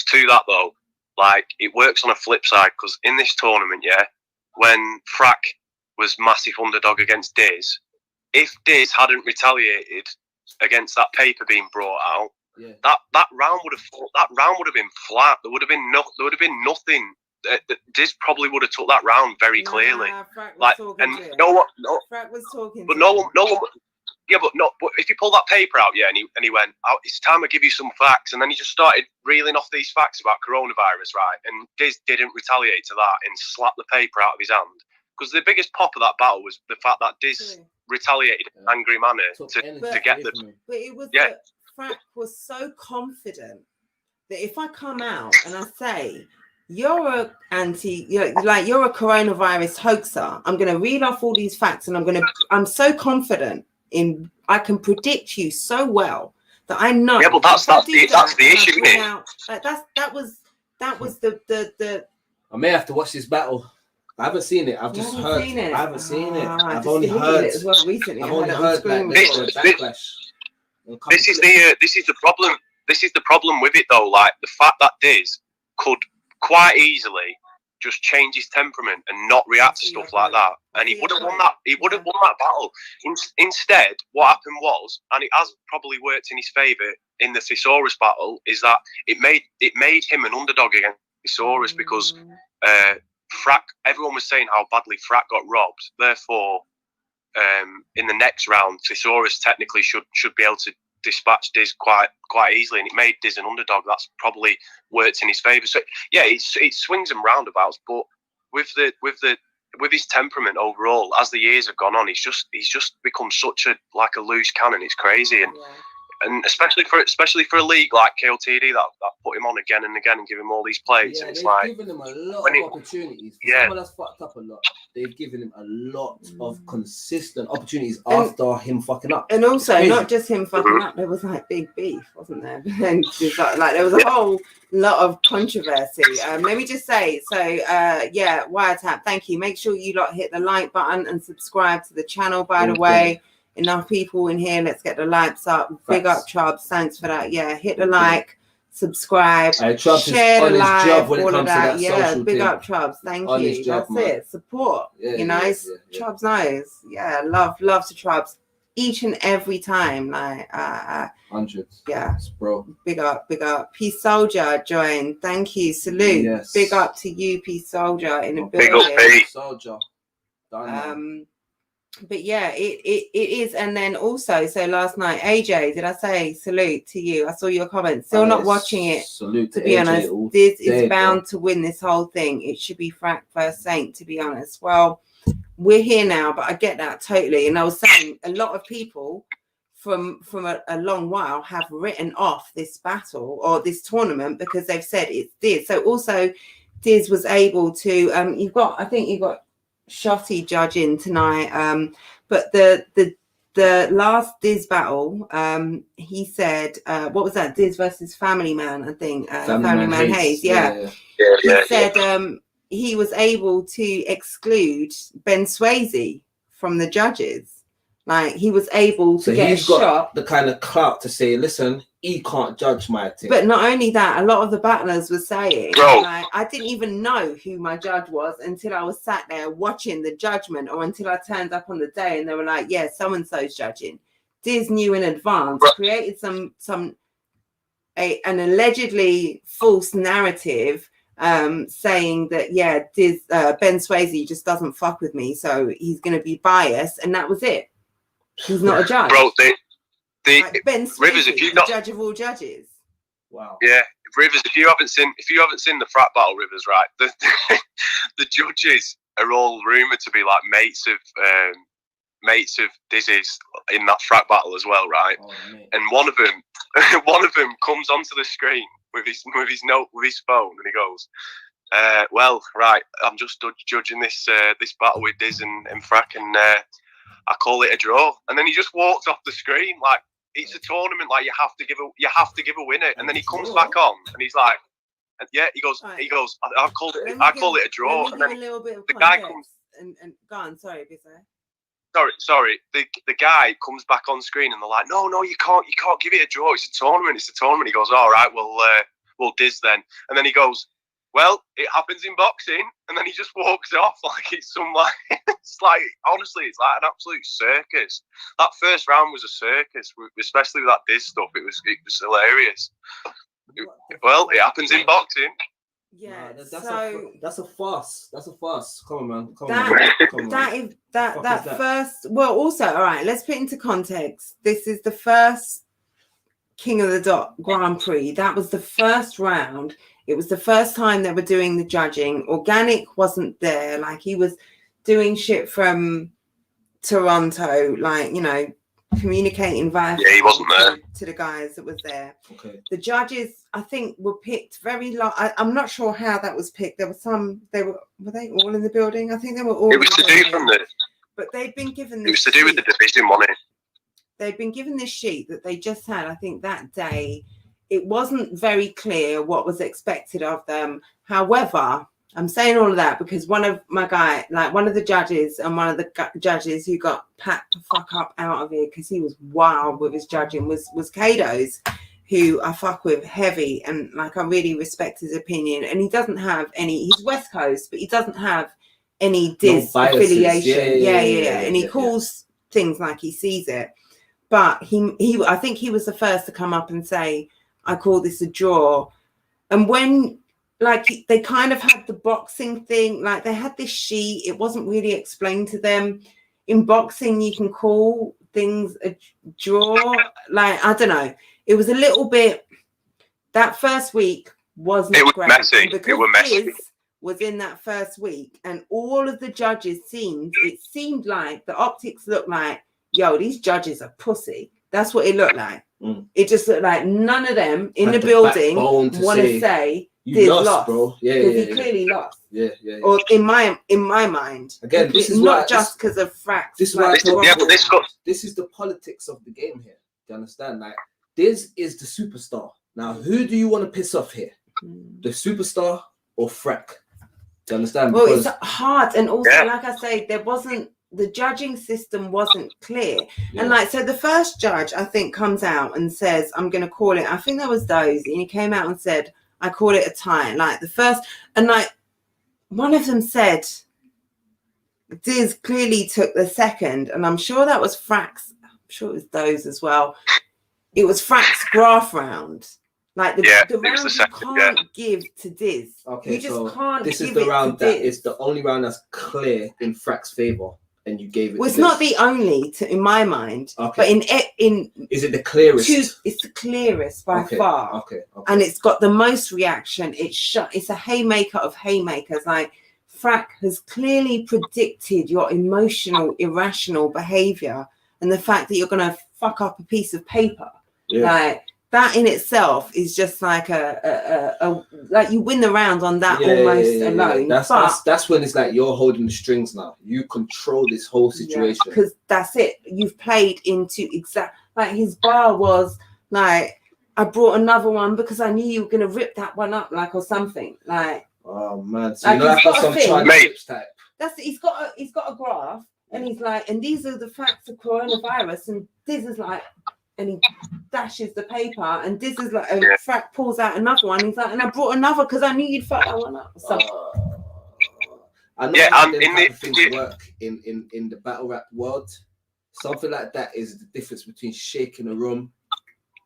to that though, like, it works on a flip side, because in this tournament, when Frack was massive underdog against Diz, if Diz hadn't retaliated against that paper being brought out, that round would have been flat. There would have been nothing. Diz probably would have took that round very clearly. Like, and Frack was talking. But no one. Yeah, but if you pull that paper out, and he went, oh, it's time I give you some facts, and then he just started reeling off these facts about coronavirus, right? And Diz didn't retaliate to that and slapped the paper out of his hand, because the biggest pop of that battle was the fact that Diz retaliated in an angry manner to get them. But it was Frack was so confident that if I come out and I say, you're a coronavirus hoaxer, I'm going to read off all these facts, and I'm so confident in, I can predict you so well that I know. Yeah, but that's the issue, isn't it? Like, that was the. I may have to watch this battle. I haven't seen it. I've just heard. I haven't seen it. I've only heard it as well recently. I've only heard that backlash. This is the problem. This is the problem with it, though. Like, the fact that Diz could quite easily just change his temperament and not react to stuff like that, and he would have won that. He would have won that battle. Instead, what happened was, and it has probably worked in his favour in the Thesaurus battle, is that it made him an underdog against Thesaurus, because Frack. Everyone was saying how badly Frack got robbed. Therefore, in the next round, Thesaurus technically should be able to dispatch Diz quite easily, and it made Diz an underdog. That's probably worked in his favour. So yeah, it swings and roundabouts. But with his temperament overall, as the years have gone on, he's just become such a loose cannon. It's crazy, and especially for a league like KOTD that put him on again and again and give him all these plays. Yeah, and it's they've given him a lot of opportunities. For someone that's fucked up a lot, they've given him a lot of consistent opportunities after him fucking up. And also, not just him fucking up, there was big beef, wasn't there? And there was a whole lot of controversy. Let me just say, so Wiretap, thank you. Make sure you lot hit the like button and subscribe to the channel, by the way. Enough people in here. Let's get the likes up. Big up, Chubbs. Thanks for that. Yeah, hit the like, subscribe, share the live, all of that. Yeah, big up, Chubbs. Thank you. That's it. Support. Chubbs knows. Yeah, love to Chubbs each and every time. Hundreds. Yeah, bro. Big up. Peace Soldier joined. Thank you. Salute. Yes. Big up to you, Peace Soldier, in the building. Big up, Soldier. But yeah, it is. And then also, so last night, AJ, did I say salute to you? I saw your comments. Still not watching it. Salute to be AJ honest. Diz is bound to win this whole thing. It should be Frack versus Saint, to be honest. Well, we're here now, but I get that totally. And I was saying a lot of people from a long while have written off this battle or this tournament because they've said it's Diz. So also Diz was able to I think you've got Shotty judging tonight, but the last Diz battle, he said what was that, Diz versus Family Man, I think, Family Man Hayes. Yeah. He said he was able to exclude Ben Swayze from the judges. Like, he was able to get he's a got shot. The kind of clout to say, listen, he can't judge my thing. But not only that, a lot of the battlers were saying, like, I didn't even know who my judge was until I was sat there watching the judgment, or until I turned up on the day and they were like, yeah, so-and-so's judging. Diz knew in advance, created an allegedly false narrative, saying that, yeah, Diz, Ben Swayze just doesn't fuck with me, so he's going to be biased, and that was it. He's not a judge. Bro, like Ben Swayze, Rivers, if you've not, judge of all judges. Wow. Yeah, Rivers, if you haven't seen the frat battle, Rivers, right? The judges are all rumored to be like mates of Dizzy's in that frat battle as well, right? Oh, and one of them comes onto the screen with his phone, and he goes, well, right, I'm just judging this battle with Diz and Frack, and I call it a draw. And then he just walks off the screen like it's a tournament. Like, you have to give a winner. And then he comes back on, and he's like, and yeah, he goes, I call it a draw. And then the guy comes and go on. Sorry, Bizarre. Sorry. The guy comes back on screen, and they're like, no, you can't give it a draw. It's a tournament. He goes, all right, well, Diz then. And then he goes, well, it happens in boxing, and then he just walks off like it's it's like, honestly, it's like an absolute circus. That first round was a circus, especially with that Diz stuff. It was hilarious. Well, it happens in boxing. Yeah, that's a farce. That's a farce. Come on, man. That first. Well, also, all right. Let's put into context. This is the first King of the Dot Grand Prix. That was the first round. It was the first time they were doing the judging. Organic wasn't there. Like, he was doing shit from Toronto, like, you know, communicating via he wasn't there to the guys that was there. Okay. The judges, I think, were picked very low. I'm not sure how that was picked. There were some. Were they all in the building? I think they were all. It was to do from the. But they'd been given. It was to do with the division, wasn't it? They'd been given this sheet that they just had. I think that day. It wasn't very clear what was expected of them. However, I'm saying all of that because one of the judges and one of the judges who got packed the fuck up out of here because he was wild with his judging was Kado's, who I fuck with heavy, and like, I really respect his opinion. And he doesn't have any. He's West Coast, but he doesn't have any Diz affiliation. Yeah. And he calls things like he sees it. But he I think he was the first to come up and say, I call this a draw. And when, like, they kind of had the boxing thing, like, they had this sheet, it wasn't really explained to them. In boxing, you can call things a draw. Like, I don't know. It was a little bit, that first week wasn't great. Messy. It was messy. Diz was in that first week, and all of the judges seemed like the optics looked like, yo, these judges are pussy. That's what it looked like. It just looked like none of them in the building want to say you lost, bro. Yeah, he clearly lost. Yeah. Or in my mind, again, this is not just because of Frack. This is the politics of the game here. Do you understand? Like, Diz is the superstar. Now, who do you want to piss off here? The superstar or Frack? Do you understand? Well, it's hard, and also, like I say, the judging system wasn't clear. And like, so the first judge, I think, comes out and says, I'm going to call it, I think that was Dozy, and he came out and said, I call it a tie. Like, the first, and like, one of them said, Diz clearly took the second, and I'm sure that was Frack's, I'm sure it was Doze as well. It was Frack's graph round. Like, the round you can't give to Diz. Okay, you just can't. This is the round that is the only round that's clear in Frack's favor. and you gave it. Well, it's not the only, in my mind. Okay. But in is it the clearest? It's the clearest by far. Okay. And it's got the most reaction. It's a haymaker of haymakers. Like, Frack has clearly predicted your emotional, irrational behavior, and the fact that you're gonna fuck up a piece of paper. Yeah. Like, that in itself is just like a like you win the round on that almost alone. That's when it's like you're holding the strings now. You control this whole situation. Because that's it. You've played into like his bar was like, I brought another one because I knew you were gonna rip that one up, like, or something. Like, oh man, so like, you know, like some transcripts type. That's it. He's got a graph, and he's like, and these are the facts of coronavirus, and this is like, and he dashes the paper, and this is like, and Frack pulls out another one. He's like, and I brought another because I knew you'd fuck that one up. So, I know how them type of things work in the battle rap world. Something like that is the difference between shaking a room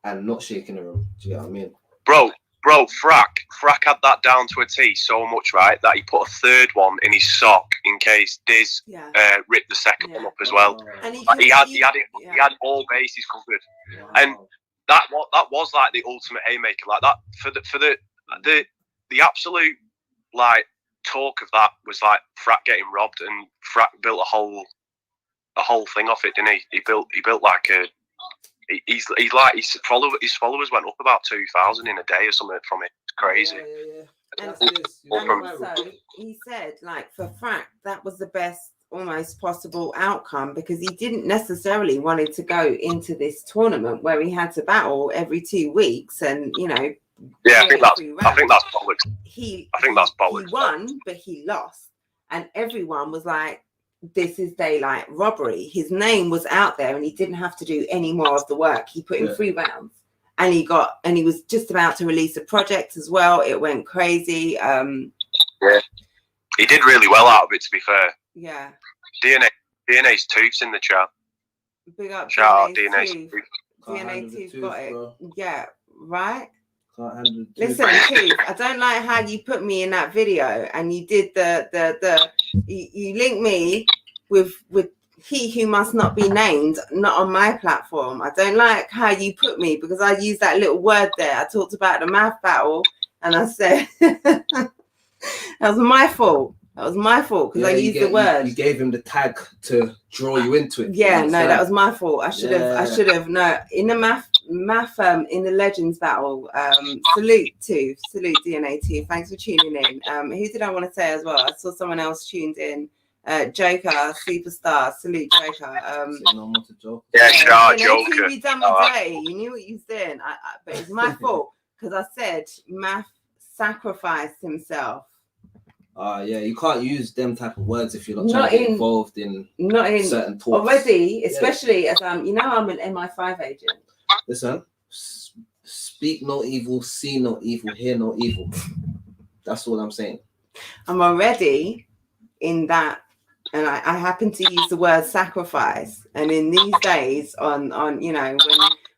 and not shaking a room. Do you know what I mean? Bro, Frack had that down to a T so much, right, that he put a third one in his sock in case Diz ripped the second one up as well. And he had all bases covered, and that was like the ultimate haymaker, like that for the absolute like talk of that was like Frack getting robbed, and Frack built a whole thing off it, didn't he? He built like a. His followers went up about 2,000 in a day or something from it. It's crazy. And also, he said, like, for Frack, that was the best almost possible outcome, because he didn't necessarily wanted to go into this tournament where he had to battle every 2 weeks, and I think that's bollocks. I think that's bollocks. He won, but he lost, and everyone was like, this is daylight robbery. His name was out there, and he didn't have to do any more of the work. He put in 3 rounds, and he was just about to release a project as well. It went crazy. He did really well out of it, to be fair. Yeah. DNA's Tooth's in the chat. Big up. Shout out DNA's Tooth. DNA Tooth got it. Bro. Yeah, right? Listen, Tooth, I don't like how you put me in that video, and you did you linked me with he who must not be named, not on my platform. I don't like how you put me, because I used that little word there. I talked about the math battle, and I said that was my fault. That was my fault, because I used the word. You gave him the tag to draw you into it. Yeah, no, that was my fault. I should have. No, in the math in the Legends battle. Salute DNA Tooth. Thanks for tuning in. Who did I want to say as well? I saw someone else tuned in. Joker, superstar. Salute Joker. Shout out Joker. You done my day. You knew what you were saying. But it's my fault, because I said Math sacrificed himself. You can't use them type of words if you're not trying to get involved in certain talks. Already, especially as I'm an MI5 agent. Listen, speak no evil, see no evil, hear no evil. That's all I'm saying. I'm already in that, and I happen to use the word sacrifice. And in these days, on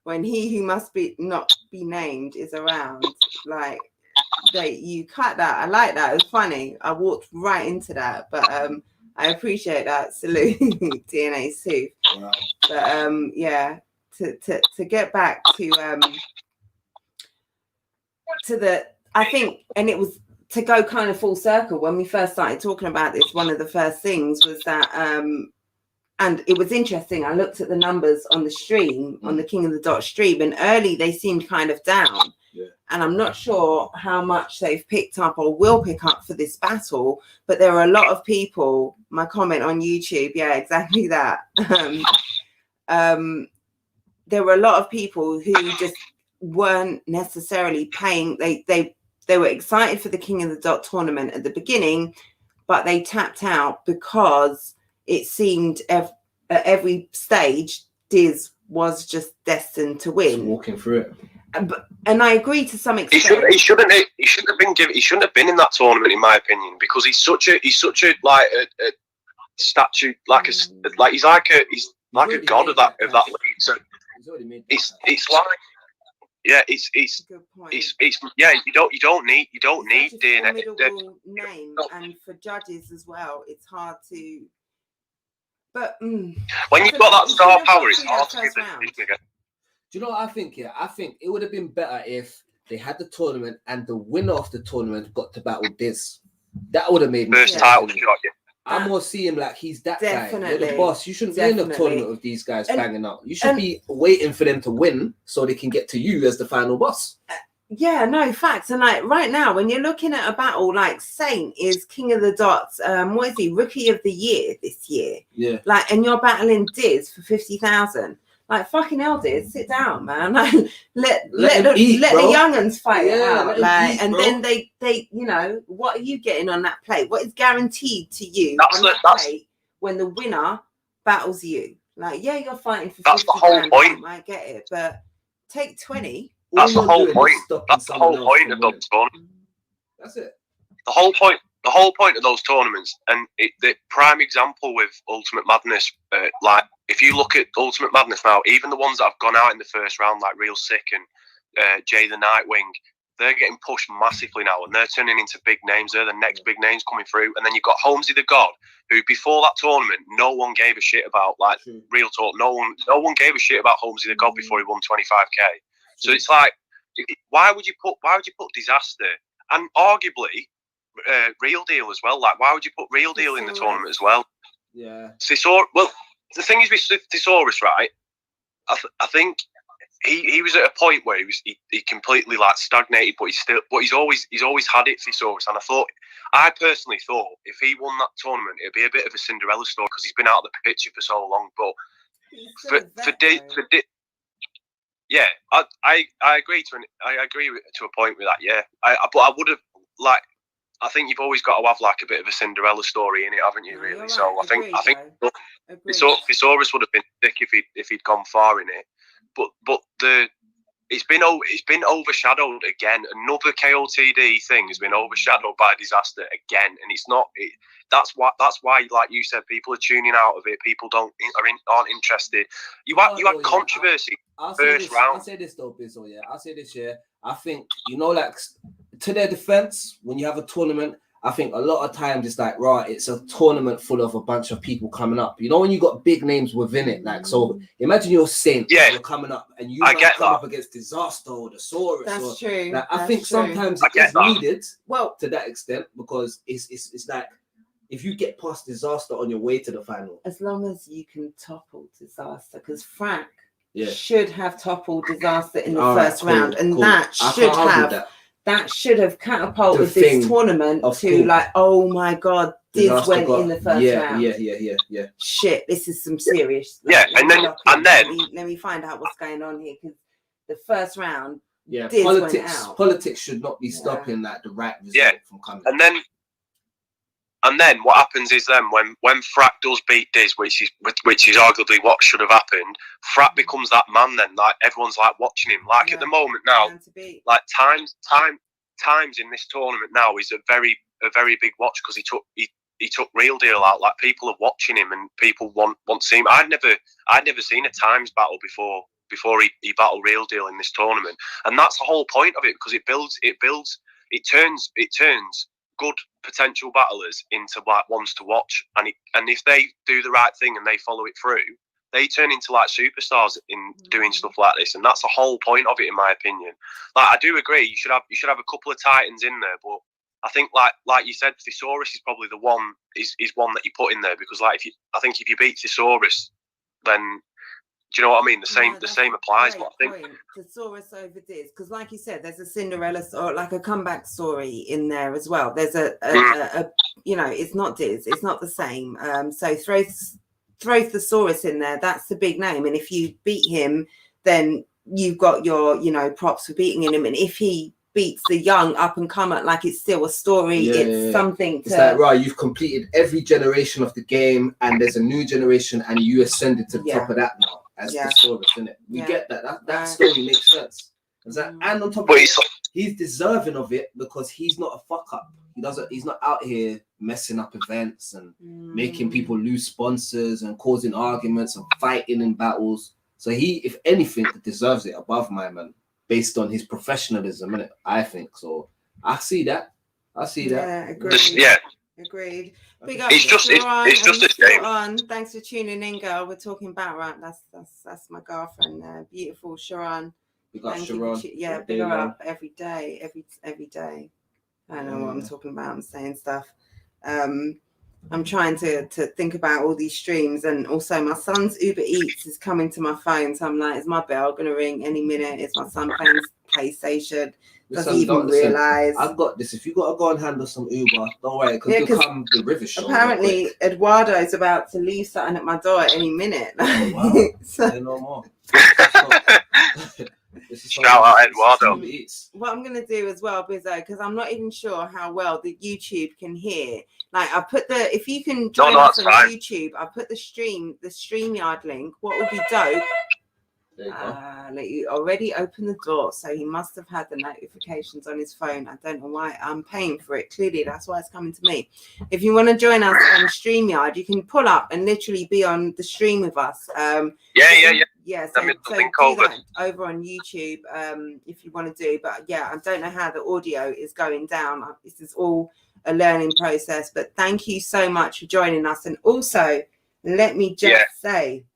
when he who must not be named is around, like. You cut that. I like that. It was funny. I walked right into that, but I appreciate that. Salute DNA Tooth. Wow. But to get back to the, I think, and it was to go kind of full circle when we first started talking about this. One of the first things was that and it was interesting. I looked at the numbers on the stream, on the King of the Dot stream, and early they seemed kind of down. Yeah. And I'm not sure how much they've picked up or will pick up for this battle, but there are a lot of people. My comment on YouTube, yeah, exactly that. There were a lot of people who just weren't necessarily paying. They were excited for the King of the Dot tournament at the beginning, but they tapped out because it seemed at every stage Diz was just destined to win. Just walking through it. And I agree to some extent. He shouldn't have been in that tournament, in my opinion, because he's such a like a statue, he's like a god of that league. So it's like you don't need DNA. Name, and for judges as well, it's hard to But when you've got that star power, it's hard to first do round. this again. Do you know what I think? Yeah, I think it would have been better if they had the tournament and the winner of the tournament got to battle Diz. That would have made me First title shot. Yeah. I more see him like he's that guy. You're Definitely. the boss. You shouldn't be in a tournament with these guys And- banging out. You should be waiting for them to win so they can get to you as the final boss. Yeah, no, facts. And like right now, when you're looking at a battle, like Saint is King of the Dots. What is he? Rookie of the Year this year. Yeah. Like, and you're battling Diz for 50,000. Like, fucking hell, Diz, sit down, man. Like, let the young'uns fight it out. Like, and then they, you know, what are you getting on that plate? What is guaranteed to you on that plate when the winner battles you? Like, yeah, you're fighting for 50 That's the whole point. I get it, but take 20. That's the whole point. That's the whole point of those tournaments. That's it. The whole point of those tournaments, and the prime example with Ultimate Madness, like if you look at Ultimate Madness now, even the ones that have gone out in the first round, like Real Sick and Jay the Nightwing, they're getting pushed massively now, and they're turning into big names. They're the next big names coming through. And then you've got Holmesy the God, who before that tournament, no one gave a shit about. Like real talk, no one gave a shit about Holmesy the God before he won 25k. So it's like, why would you put Disaster and arguably Real Deal as well? Like, why would you put Real Deal in the tournament as well? Yeah. Well, the thing is with Thesaurus, right? I think he was at a point where he completely like stagnated, but he's always had it, Thesaurus. And I personally thought if he won that tournament, it'd be a bit of a Cinderella story because he's been out of the picture for so long. But yeah, I agree to a point with that. Yeah, but I would have I think you've always got to have like a bit of a Cinderella story in it, haven't you? Really. So right. I think Thesaurus would have been sick if he'd gone far in it. But it's been overshadowed again. Another KOTD thing has been overshadowed by Disaster again, and it's not. That's why, like you said, people are tuning out of it. People aren't interested. You had controversy. I'll say this though, Bizzle. Yeah, I'll say this. Yeah, I think like to their defense, when you have a tournament, I think a lot of times it's like, right, it's a tournament full of a bunch of people coming up. You know, when you got big names within it, like, so imagine you're Saint, you're coming up, and you might come up against Disaster or the Saurus. That's true. Like, I think sometimes it's needed, to that extent, because it's like, if you get past Disaster on your way to the final, as long as you can topple Disaster, because Frank should have toppled Disaster in the first round, and that should have catapulted this tournament to like, oh my god, Diz went in the first round. Yeah. Shit, this is some serious. And then let me find out what's going on here, because the first round, Diz politics should not be stopping that the right result from coming. And then what happens is then when Frat does beat Diz, which is arguably what should have happened, Frat becomes that man then. Like everyone's like watching him. Like at the moment now, like times in this tournament now is a very big watch because he took Real Deal out. Like people are watching him and people want to see him. I'd never seen a times battle before he battled Real Deal in this tournament, and that's the whole point of it, because it turns good potential battlers into like ones to watch, and if they do the right thing and they follow it through, they turn into like superstars in doing stuff like this, and that's the whole point of it, in my opinion. Like I do agree, you should have a couple of titans in there, but I think like you said, Thesaurus is probably the one is one that you put in there, because like if you beat Thesaurus, then do you know what I mean? The same applies. But I think Thesaurus over Diz, because like you said, there's a Cinderella or like a comeback story in there as well. There's a you know, it's not Diz, it's not the same. So throw Thesaurus in there. That's the big name, and if you beat him, then you've got your props for beating him. And if he beats the young up and comer, like it's still a story. Something. It's like, right, you've completed every generation of the game, and there's a new generation, and you ascended to the top of that now. As the Saurus, isn't it? We get that story makes sense. And on top of it, he's deserving of it because he's not a fuck up. He's not out here messing up events and making people lose sponsors and causing arguments and fighting in battles. So he, if anything, deserves it above my man, based on his professionalism, innit? I think so. I see that. Yeah, agree. Agreed. Big up, It's just a shame. Thanks for tuning in, girl. We're talking about right. That's my girlfriend there. Beautiful Sharon. We got Thank Sharon. you. Big her up every day. Every day. I don't know what I'm talking about. I'm saying stuff. I'm trying to think about all these streams, and also my son's Uber Eats is coming to my phone. So I'm like, is my bell gonna ring any minute? Is my son playing PlayStation? Does he even realise? I've got this. If you gotta go and handle some Uber, don't worry, because you'll come the river show. Apparently, Eduardo's about to leave something at my door at any minute. Oh, wow. Say no more. Shout out Eduardo. What I'm gonna do as well, Bizzo, because I'm not even sure how well the YouTube can hear. Like, I put if you can join us on YouTube, I put the StreamYard link. What would be dope? You already opened the door, so he must have had the notifications on his phone. I don't know why. I'm paying for it. Clearly, that's why it's coming to me. If you want to join us on StreamYard, you can pull up and literally be on the stream with us. Yeah. So do that over on YouTube if you want to do. But yeah, I don't know how the audio is going down. This is all a learning process. But thank you so much for joining us. And also, let me just say,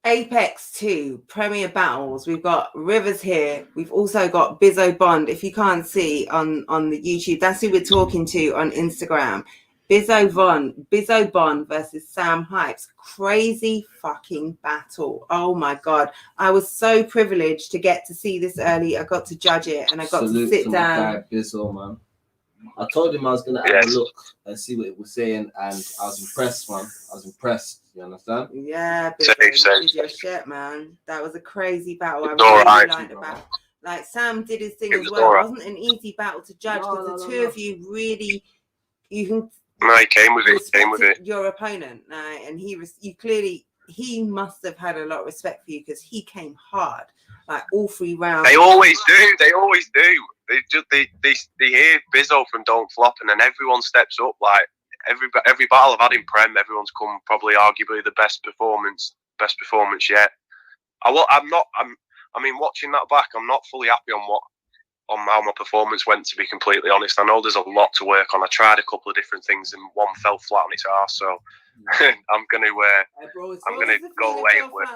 Apex 2 Premier Battles. We've got Rivers here. We've also got Bizzo Bond. If you can't see on the YouTube, that's who we're talking to on Instagram. Bizzo Bond versus Sam Hypes. Crazy fucking battle. Oh my God. I was so privileged to get to see this early. I got to judge it and I got to sit down. My guy, Bizzo, man. I told him I was going to have a look and see what it was saying, and I was impressed, man. I was impressed. You understand? Yeah, Bizzo, you did your shit, man. That was a crazy battle. I really liked the battle. Like, Sam did his thing as well. It wasn't an easy battle to judge because the two of you really, you can... No, he came with it. Your opponent, and he must have had a lot of respect for you because he came hard, like all 3 rounds. They always do. They hear Bizzo from Don't Flop, and then everyone steps up. Like every battle I've had in Prem, everyone's come probably arguably the best performance yet. I mean, watching that back, I'm not fully happy on how my performance went, to be completely honest. I know there's a lot to work on. I tried a couple of different things and one fell flat on its arse, so I'm gonna go away and work.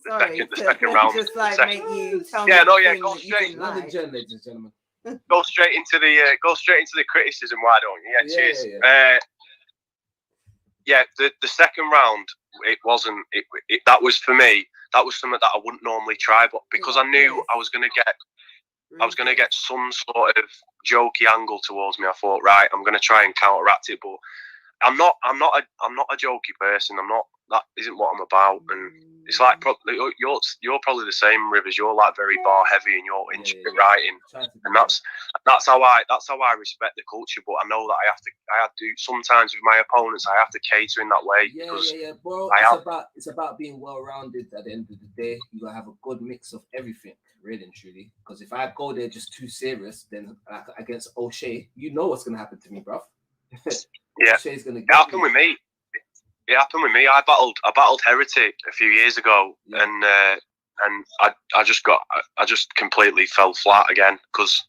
The second round. Just like make you tell me. Go straight. Londonjennn, ladies and gentlemen. Go straight into the criticism. Why don't you? Yeah, cheers. The second round, it wasn't. That was for me. That was something that I wouldn't normally try, but because I knew I was going to get some sort of jokey angle towards me, I thought, right, I'm going to try and counteract it. But I'm not a jokey person. That isn't what I'm about. And it's like you're probably the same, Rivers. You're like very bar heavy and you're into writing, and that's how I respect the culture. But I know that I have to sometimes with my opponents. I have to cater in that way. Bro. It's about being well rounded. At the end of the day, you gotta have a good mix of everything, really and truly. Because if I go there just too serious, then against O'Shea, you know what's gonna happen to me, bro. O'Shea's gonna get me. It happened with me. I battled Heretic a few years ago, and I just completely fell flat again because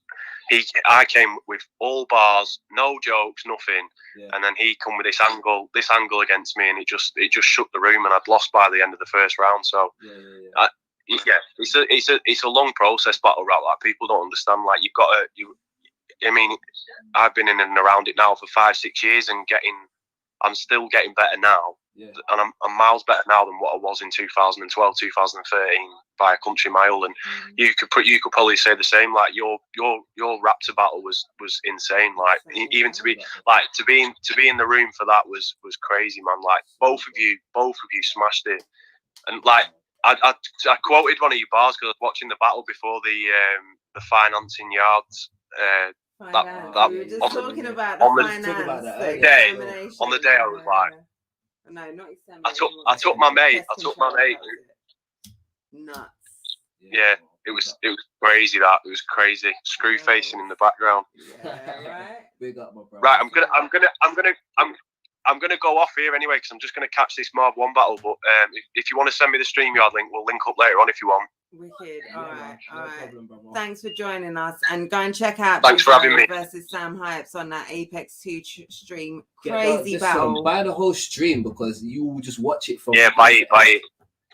I came with all bars, no jokes, nothing, and then he come with this angle against me, and it just shook the room, and I'd lost by the end of the first round. So it's a long process battle rap. Like, people don't understand. Like, I mean, I've been in and around it now for 5-6 years, and I'm still getting better now, and I'm miles better now than what I was in 2012, 2013 by a country mile. And you could probably say the same. Like, your Raptor battle was insane. Like, even to be in the room for that was crazy, man. Like, both of you smashed it. And like, I quoted one of your bars because I was watching the battle before the financing yards. We were just talking about the finance. On the day, I was like, no, not extended. I took my mate. Nuts. Yeah, it was crazy. It was crazy. Screw facing in the background. Yeah, right. Big up, my bro. Right, I'm going to go off here anyway because I'm just going to catch this Marv 1 battle. But if you want to send me the StreamYard link, we'll link up later on if you want. Wicked. Yeah, All right. no All right. problem, brother. Thanks for joining us, and go and check out Thanks for having me. versus Sam Hypes on that Apex 2 stream. Get Crazy battle. buy the whole stream because you will just watch it from. Yeah, buy it.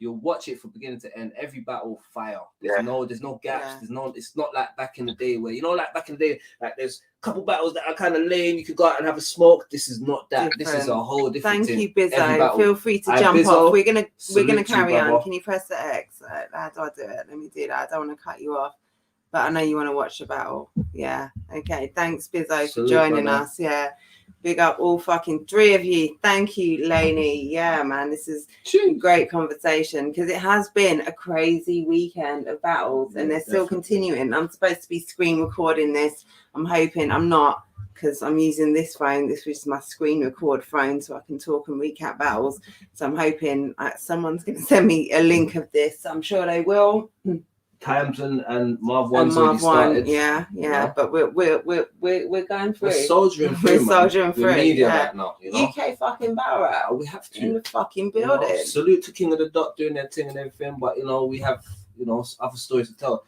You'll watch it from beginning to end. Every battle fire. There's no gaps. Yeah. It's not like back in the day where like back in the day, like there's a couple battles that are kind of lame. You could go out and have a smoke. This is not that. Different. This is a whole different Thank thing. you, Bizzo. Feel free to jump Bizzo, off. We're gonna carry on. brother. Can you press the X? How do I do it? Let me do that. I don't want to cut you off, but I know you want to watch the battle. Yeah. Okay. Thanks, Bizzo, for joining us. Yeah. Big up all fucking 3 of you. Thank you, Lainey. Yeah, man, this is a great conversation because it has been a crazy weekend of battles and they're still continuing. I'm supposed to be screen recording this. I'm hoping I'm not because I'm using this phone. This was my screen record phone so I can talk and recap battles. So I'm hoping someone's going to send me a link of this. I'm sure they will. Times and Marv 1's already started. Yeah. But we're going through. We're soldiering through. We're media right now, UK fucking battle rap. We have to in the fucking building. Salute to King of the Dot doing their thing and everything, but we have other stories to tell.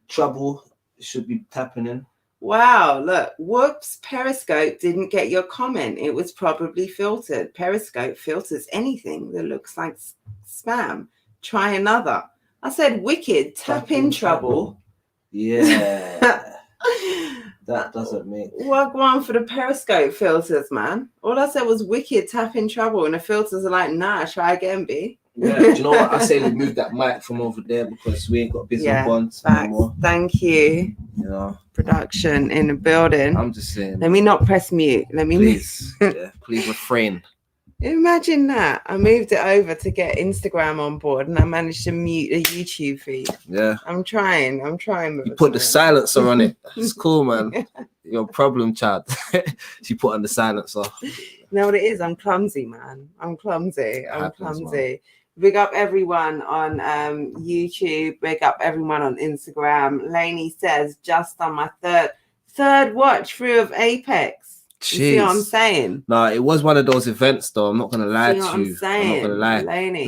Trouble should be tapping in. Wow, look, whoops, Periscope didn't get your comment. It was probably filtered. Periscope filters anything that looks like spam. Try another. I said, wicked, tap in trouble. Yeah. That doesn't make... Work one for the Periscope filters, man. All I said was wicked, tap in trouble. And the filters are like, nah, try again, B. Yeah, do you know what? I say we move that mic from over there because we ain't got business bonds anymore. Thank you. Production in the building. I'm just saying. Let me not press mute. Please refrain. Imagine that. I moved it over to get Instagram on board and I managed to mute a YouTube feed. Yeah. I'm trying. You put the silencer on it. It's cool, man. Your problem, child. She put on the silencer. You know what it is? I'm clumsy, man. I'm clumsy. Big up everyone on YouTube. Big up everyone on Instagram. Lainey says, just on my third watch through of Apex. You see what I'm saying? No, it was one of those events, though. I'm not gonna lie to you. I'm not gonna lie. Lainey,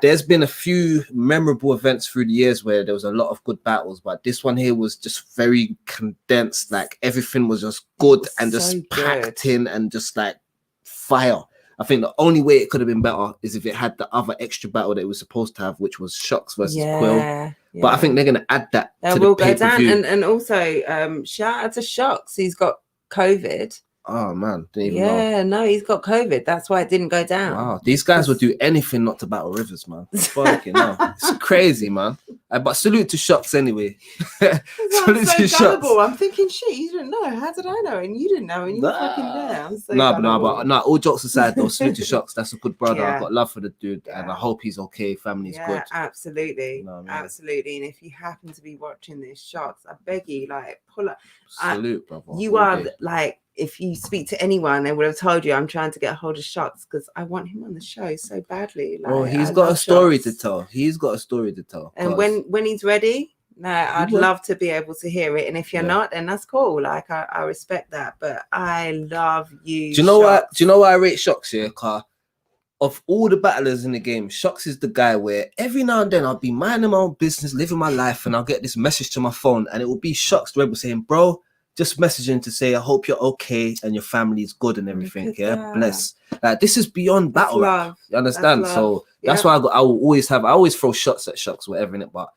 there's been a few memorable events through the years where there was a lot of good battles, but this one here was just very condensed. Like everything was just good and just packed in and just like fire. I think the only way it could have been better is if it had the other extra battle that it was supposed to have, which was Shocks versus Quill. Yeah. But I think they're gonna add that. That will go down. And also, shout out to Shocks. He's got COVID. Oh man, didn't even know. No, he's got COVID. That's why it didn't go down. Wow, these guys would do anything not to battle Rivers, man. Fucking hell. It's crazy, man. But salute to Shocks anyway. Salute to Shocks. I'm thinking, shit, you didn't know. How did I know? And you didn't know, and you were fucking there. I'm so but all jokes aside, though, salute to Shocks. That's a good brother. I've got love for the dude, and I hope he's okay. Family's good. Absolutely, you know what I mean? Absolutely. And if you happen to be watching this, Shocks, I beg you, like, pull up. Salute, brother. You are like. If you speak to anyone, they would have told you I'm trying to get a hold of Shocks because I want him on the show so badly. Like, he's got a story to tell. He's got a story to tell. And when he's ready, I'd love to be able to hear it. And if you're not, then that's cool. Like I respect that. But I love you. Do you know what? Do you know why I rate Shocks here, Car? Of all the battlers in the game, Shocks is the guy where every now and then I'll be minding my own business, living my life, and I'll get this message to my phone, and it will be Shocks Rebel saying, "Bro, just messaging to say I hope you're okay and your family is good and everything." Bless. Like this is beyond battle rap. You understand? So that's why I will always throw shots at Shocks, whatever in it, but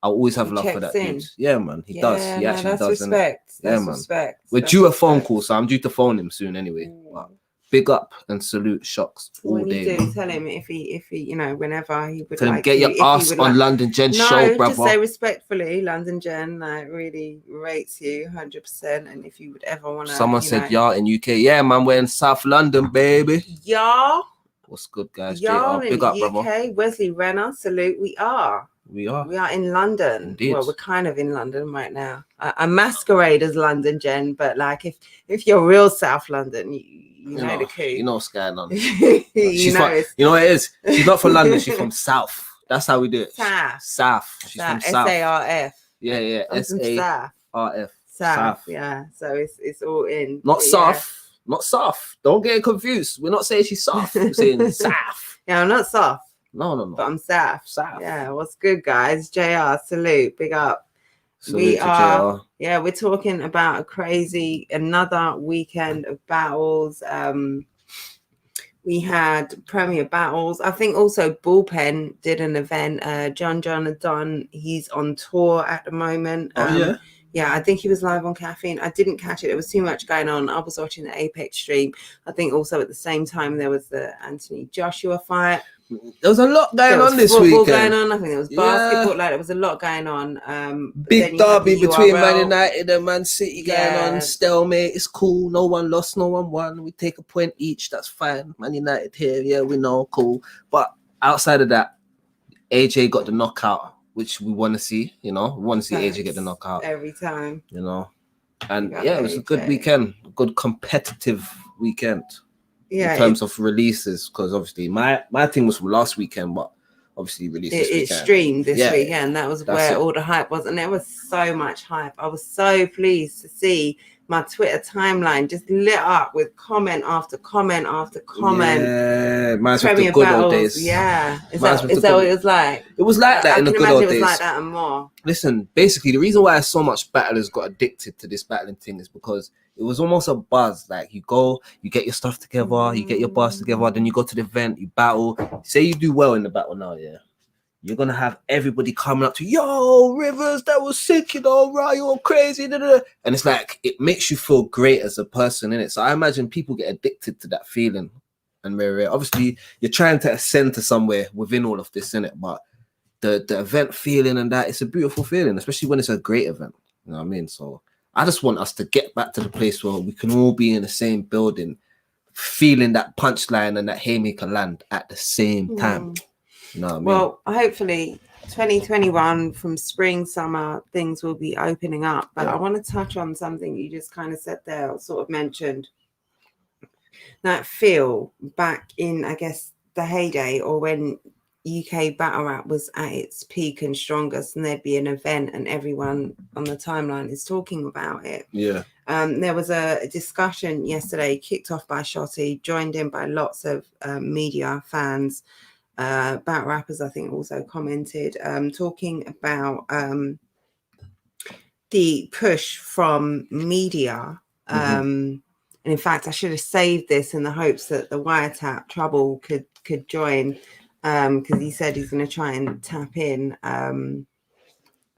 I'll always have love for that dude. Yeah, man. He does. He actually does. Respect. Yeah, man. We're due a phone call, so I'm due to phone him soon anyway. But big up and salute Shocks all day. You do tell him if he, whenever he would like get your ass on Londonjennn show, brother. Just say respectfully, Londonjennn really rates you 100%. And if you would ever want to, someone said y'all in UK, yeah, man, we're in South London, baby. Y'all, what's good, guys? Y'all big in up, UK, brother. Wesley Renner, salute. We are in London. Indeed. Well, we're kind of in London right now. I masquerade as Londonjennn, but like if you're real South London, you know the coup. You know what's going on. You know what it is? She's not from London. She's from South. That's how we do it. South. She's from South. SARF. Yeah. SARF. South. Yeah. So it's all in. Not South. not soft. Don't get it confused. We're not saying she's soft. We're saying soft. Yeah, I'm not soft. No. But I'm soft. Soft. Yeah, what's good, guys? JR, salute, big up. Salute to JR. Yeah, we're talking about another weekend of battles. We had Premier Battles. I think also Bullpen did an event. John, he's on tour at the moment. Yeah, I think he was live on Caffeine. I didn't catch it. There was too much going on. I was watching the Apex stream. I think also at the same time there was the Anthony Joshua fight. There was a lot going on this weekend. Going on. I think there was basketball. Like there was a lot going on. Big derby between Man United and Man City going on. Stalemate. It's cool. No one lost. No one won. We take a point each. That's fine. Man United here. Yeah, we know. Cool. But outside of that, AJ got the knockout, which we want to see. You know, we want to see AJ get the knockout every time. You know, and yeah, it was a good weekend. A good competitive weekend. Yeah, in terms of releases, because obviously my thing was from last weekend, but obviously released this weekend. It streamed this weekend. That was where all the hype was, and there was so much hype. I was so pleased to see my Twitter timeline just lit up with comment after comment after comment. Yeah, mine's with the good old days. Yeah, is that what it was like? It was like that in the good old days. It was like that and more. Listen, basically, the reason why so much battlers got addicted to this battling thing is because it was almost a buzz. Like you go, you get your stuff together, you get your bars together, then you go to the event, you battle. Say you do well in the battle now, yeah. You're gonna have everybody coming up to yo, Rivers, that was sick, you know, right? You're crazy, and it's like it makes you feel great as a person, innit? So I imagine people get addicted to that feeling. And obviously, you're trying to ascend to somewhere within all of this, innit? But the event feeling and that, it's a beautiful feeling, especially when it's a great event. You know what I mean? So I just want us to get back to the place where we can all be in the same building, feeling that punchline and that haymaker land at the same time. You know what I mean? Well, hopefully 2021 from spring, summer, things will be opening up. But I want to touch on something you just kind of said there, or sort of mentioned. That feel back in, I guess, the heyday, or when UK battle rap was at its peak and strongest, and there'd be an event and everyone on the timeline is talking about it. Yeah. There was a discussion yesterday kicked off by Shotty, joined in by lots of media fans. Battle rappers, I think, also commented, talking about the push from media. And in fact, I should have saved this in the hopes that the wiretap trouble could join, because he said he's going to try and tap in.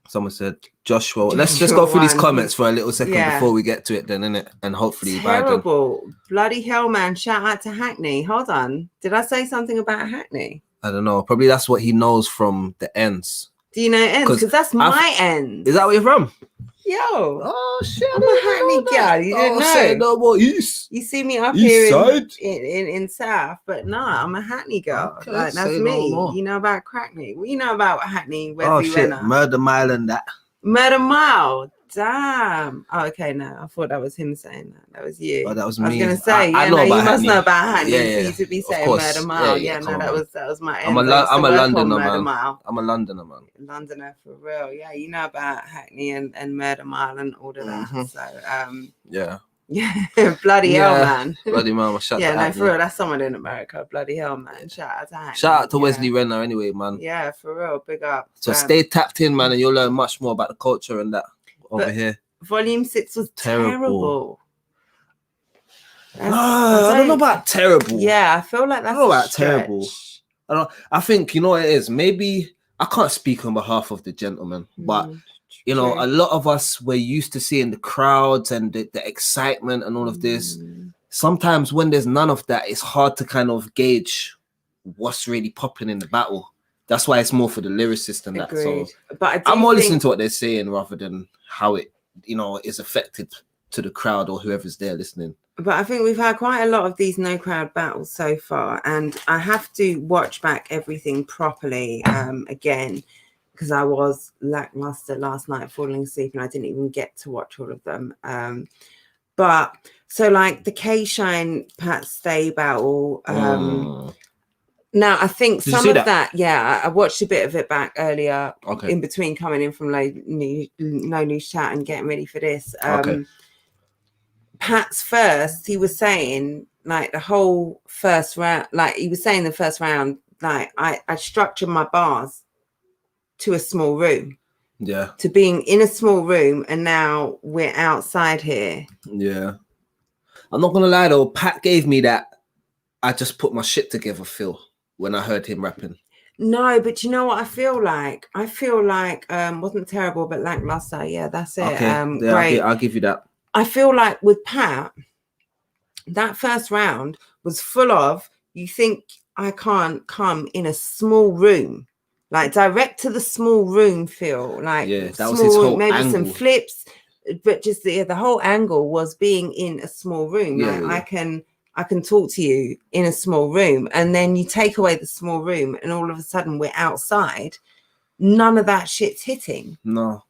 Someone said Joshua. Let's just go through these comments for a little second before we get to it, then, innit? And hopefully, terrible, bloody hell, man! Shout out to Hackney. Hold on, did I say something about Hackney? I don't know. Probably that's what he knows from the ends. Do you know ends? Because that's my end. Is that where you're from? Yo. Oh shit! I'm a Hackney girl. You didn't know? Say no more east. You see me up here in South, but no, I'm a Hackney girl. Okay, like that's me. You know about Crackney. Well, you know about Hackney. Murder Mile and that. Murder Mile. Damn. Oh, okay. No, I thought that was him saying that. That was you. Oh, that was me. I was gonna say, I know you must Hackney. know about Hackney. Yeah. For you to be saying Murder Mile. That was my. I'm a Londoner, man. I'm a Londoner, man. Londoner for real. Yeah, you know about Hackney and Murder Mile and all of that. So yeah. Bloody hell, man. Bloody man. Shout out to Hackney. For real. That's someone in America. Bloody hell, man. Shout out to Hackney. Shout out to Wesley Renner, anyway, man. Yeah, for real. Big up. So stay tapped in, man, and you'll learn much more about the culture and that over here. Volume 6 was terrible. I don't know about terrible. Yeah, I feel like that's I don't know about terrible. I think, you know what it is? Maybe I can't speak on behalf of the gentleman, but you know, a lot of us were used to seeing the crowds and the excitement and all of this. Sometimes when there's none of that, it's hard to kind of gauge what's really popping in the battle. That's why it's more for the lyricist and that. So, but I'm more listening to what they're saying rather than how it, you know, is affected to the crowd or whoever's there listening. But I think we've had quite a lot of these no crowd battles so far, and I have to watch back everything properly again, because I was lackluster last night, falling asleep, and I didn't even get to watch all of them. But so like the K-Shine Pat Stay battle. Now I think some of that, I watched a bit of it back earlier, in between coming in from No News Chat and getting ready for this. Pat's first, he was saying like the whole first round, like he was saying the first round, like I structured my bars to a small room. Yeah. To being in a small room, and now we're outside here. Yeah. I'm not gonna lie though, Pat gave me that I just put my shit together feel when I heard him rapping. No, but you know what I feel like? I feel like wasn't terrible, but lackluster. Yeah, that's it. Okay. Yeah, great. I'll give you that. I feel like with Pat, that first round was full of, you think I can't come in a small room, like direct to the small room feel, like yeah, that small, was his whole maybe angle. some flips, but just the whole angle was being in a small room. Yeah, like I can talk to you in a small room, and then you take away the small room, and all of a sudden we're outside. None of that shit's hitting. No.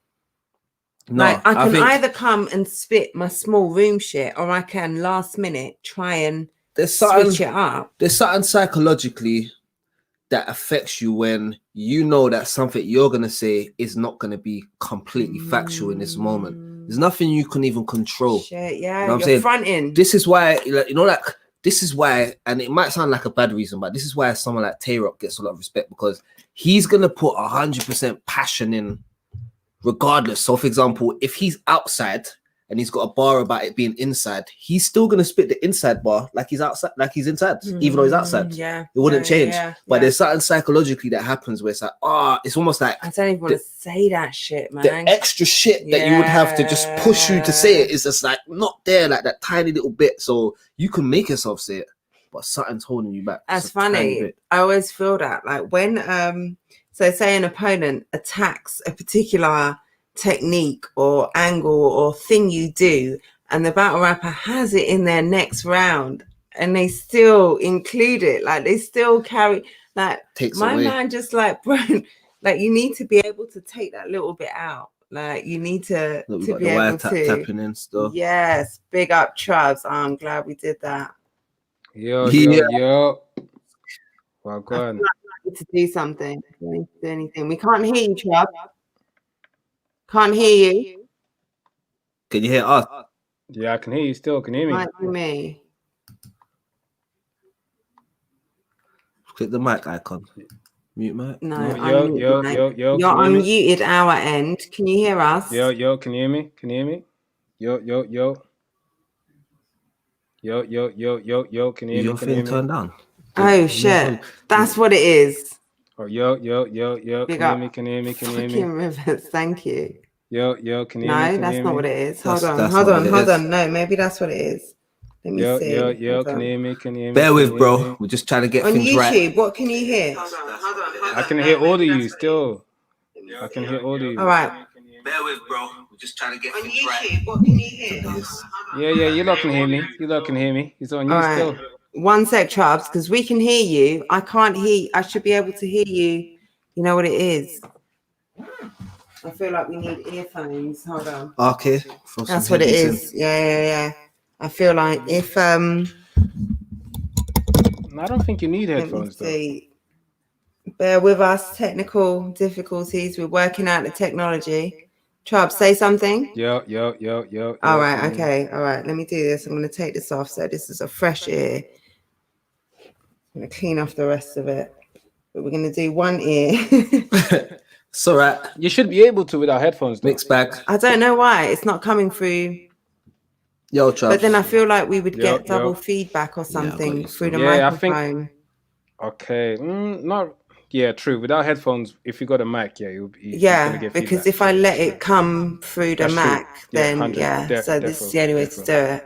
Like I can either come and spit my small room shit, or I can last minute try and switch it up. There's something psychologically that affects you when you know that something you're gonna say is not gonna be completely factual in this moment. There's nothing you can even control. Shit, yeah, you know you're fronting. This is why, like, you know, like this is why, and it might sound like a bad reason, but this is why someone like Tay-Rock gets a lot of respect, because he's gonna put 100% passion in. Regardless. So for example, if he's outside and he's got a bar about it being inside, he's still gonna spit the inside bar like he's outside, like he's inside, even though he's outside. Yeah, it wouldn't change. But there's something psychologically that happens where it's like, it's almost like I don't even want to say that shit, man. The extra shit that you would have to just push you to say it is just like not there, like that tiny little bit. So you can make yourself say it, but something's holding you back. That's funny. I always feel that, like when so say an opponent attacks a particular technique or angle or thing you do, and the battle rapper has it in their next round, and they still include it, like they still carry, like takes my away. man just like, bro, like you need to be able to take that little bit out. Like you need to be able to tapping in stuff. Yes, big up Trubs. I'm glad we did that. Yo. Well, go on. To do something. We need to do anything. We can't hear you, Trub. Can't hear you. Can you hear us? Yeah, I can hear you still. Can you hear me? Might be me. Click the mic icon. Mute mic. No. Yo. You're unmuted our end. Can you hear us? Yo. Can you hear me? Can you hear me? Yo. Can you hear me? Your thing turned down. Oh shit! That's what it is. Oh, yo. Big Can you hear me? Can you hear me? Fucking Rivers, thank you. Yo. Can you hear me? No, that's not what it is. That's Hold on. No, maybe that's what it is. Let me see. Yo. Can you hear me? Can you hear me? Bear with, bro. We're just trying to get on things YouTube, right. What can you hear? I can hear all of you still. I can hear all of you. All right. Bear with, bro. We're just trying to get things right. What can you hear? Yeah. You lot can hear me. It's on you still. 1 sec, Trubs, because we can hear you. I can't hear. I should be able to hear you. You know what it is? I feel like we need earphones. Hold on. Okay. That's what it is. Yeah. I feel like if I don't think you need headphones though. Bear with us. Technical difficulties. We're working out the technology. Trub, say something. Yo. All right. Okay. All right. Let me do this. I'm going to take this off. So this is a fresh ear. I'm going to clean off the rest of it. But we're going to do one ear. It's all right. You should be able to without headphones though. Mixed bag. I don't know why it's not coming through. Yo, Trav. But then I feel like we would get double feedback or something through the microphone. Okay. Not. Yeah, true. Without headphones, if you got a mic, you'll be because if I let it come through the Mac, then so this is the only way to do it.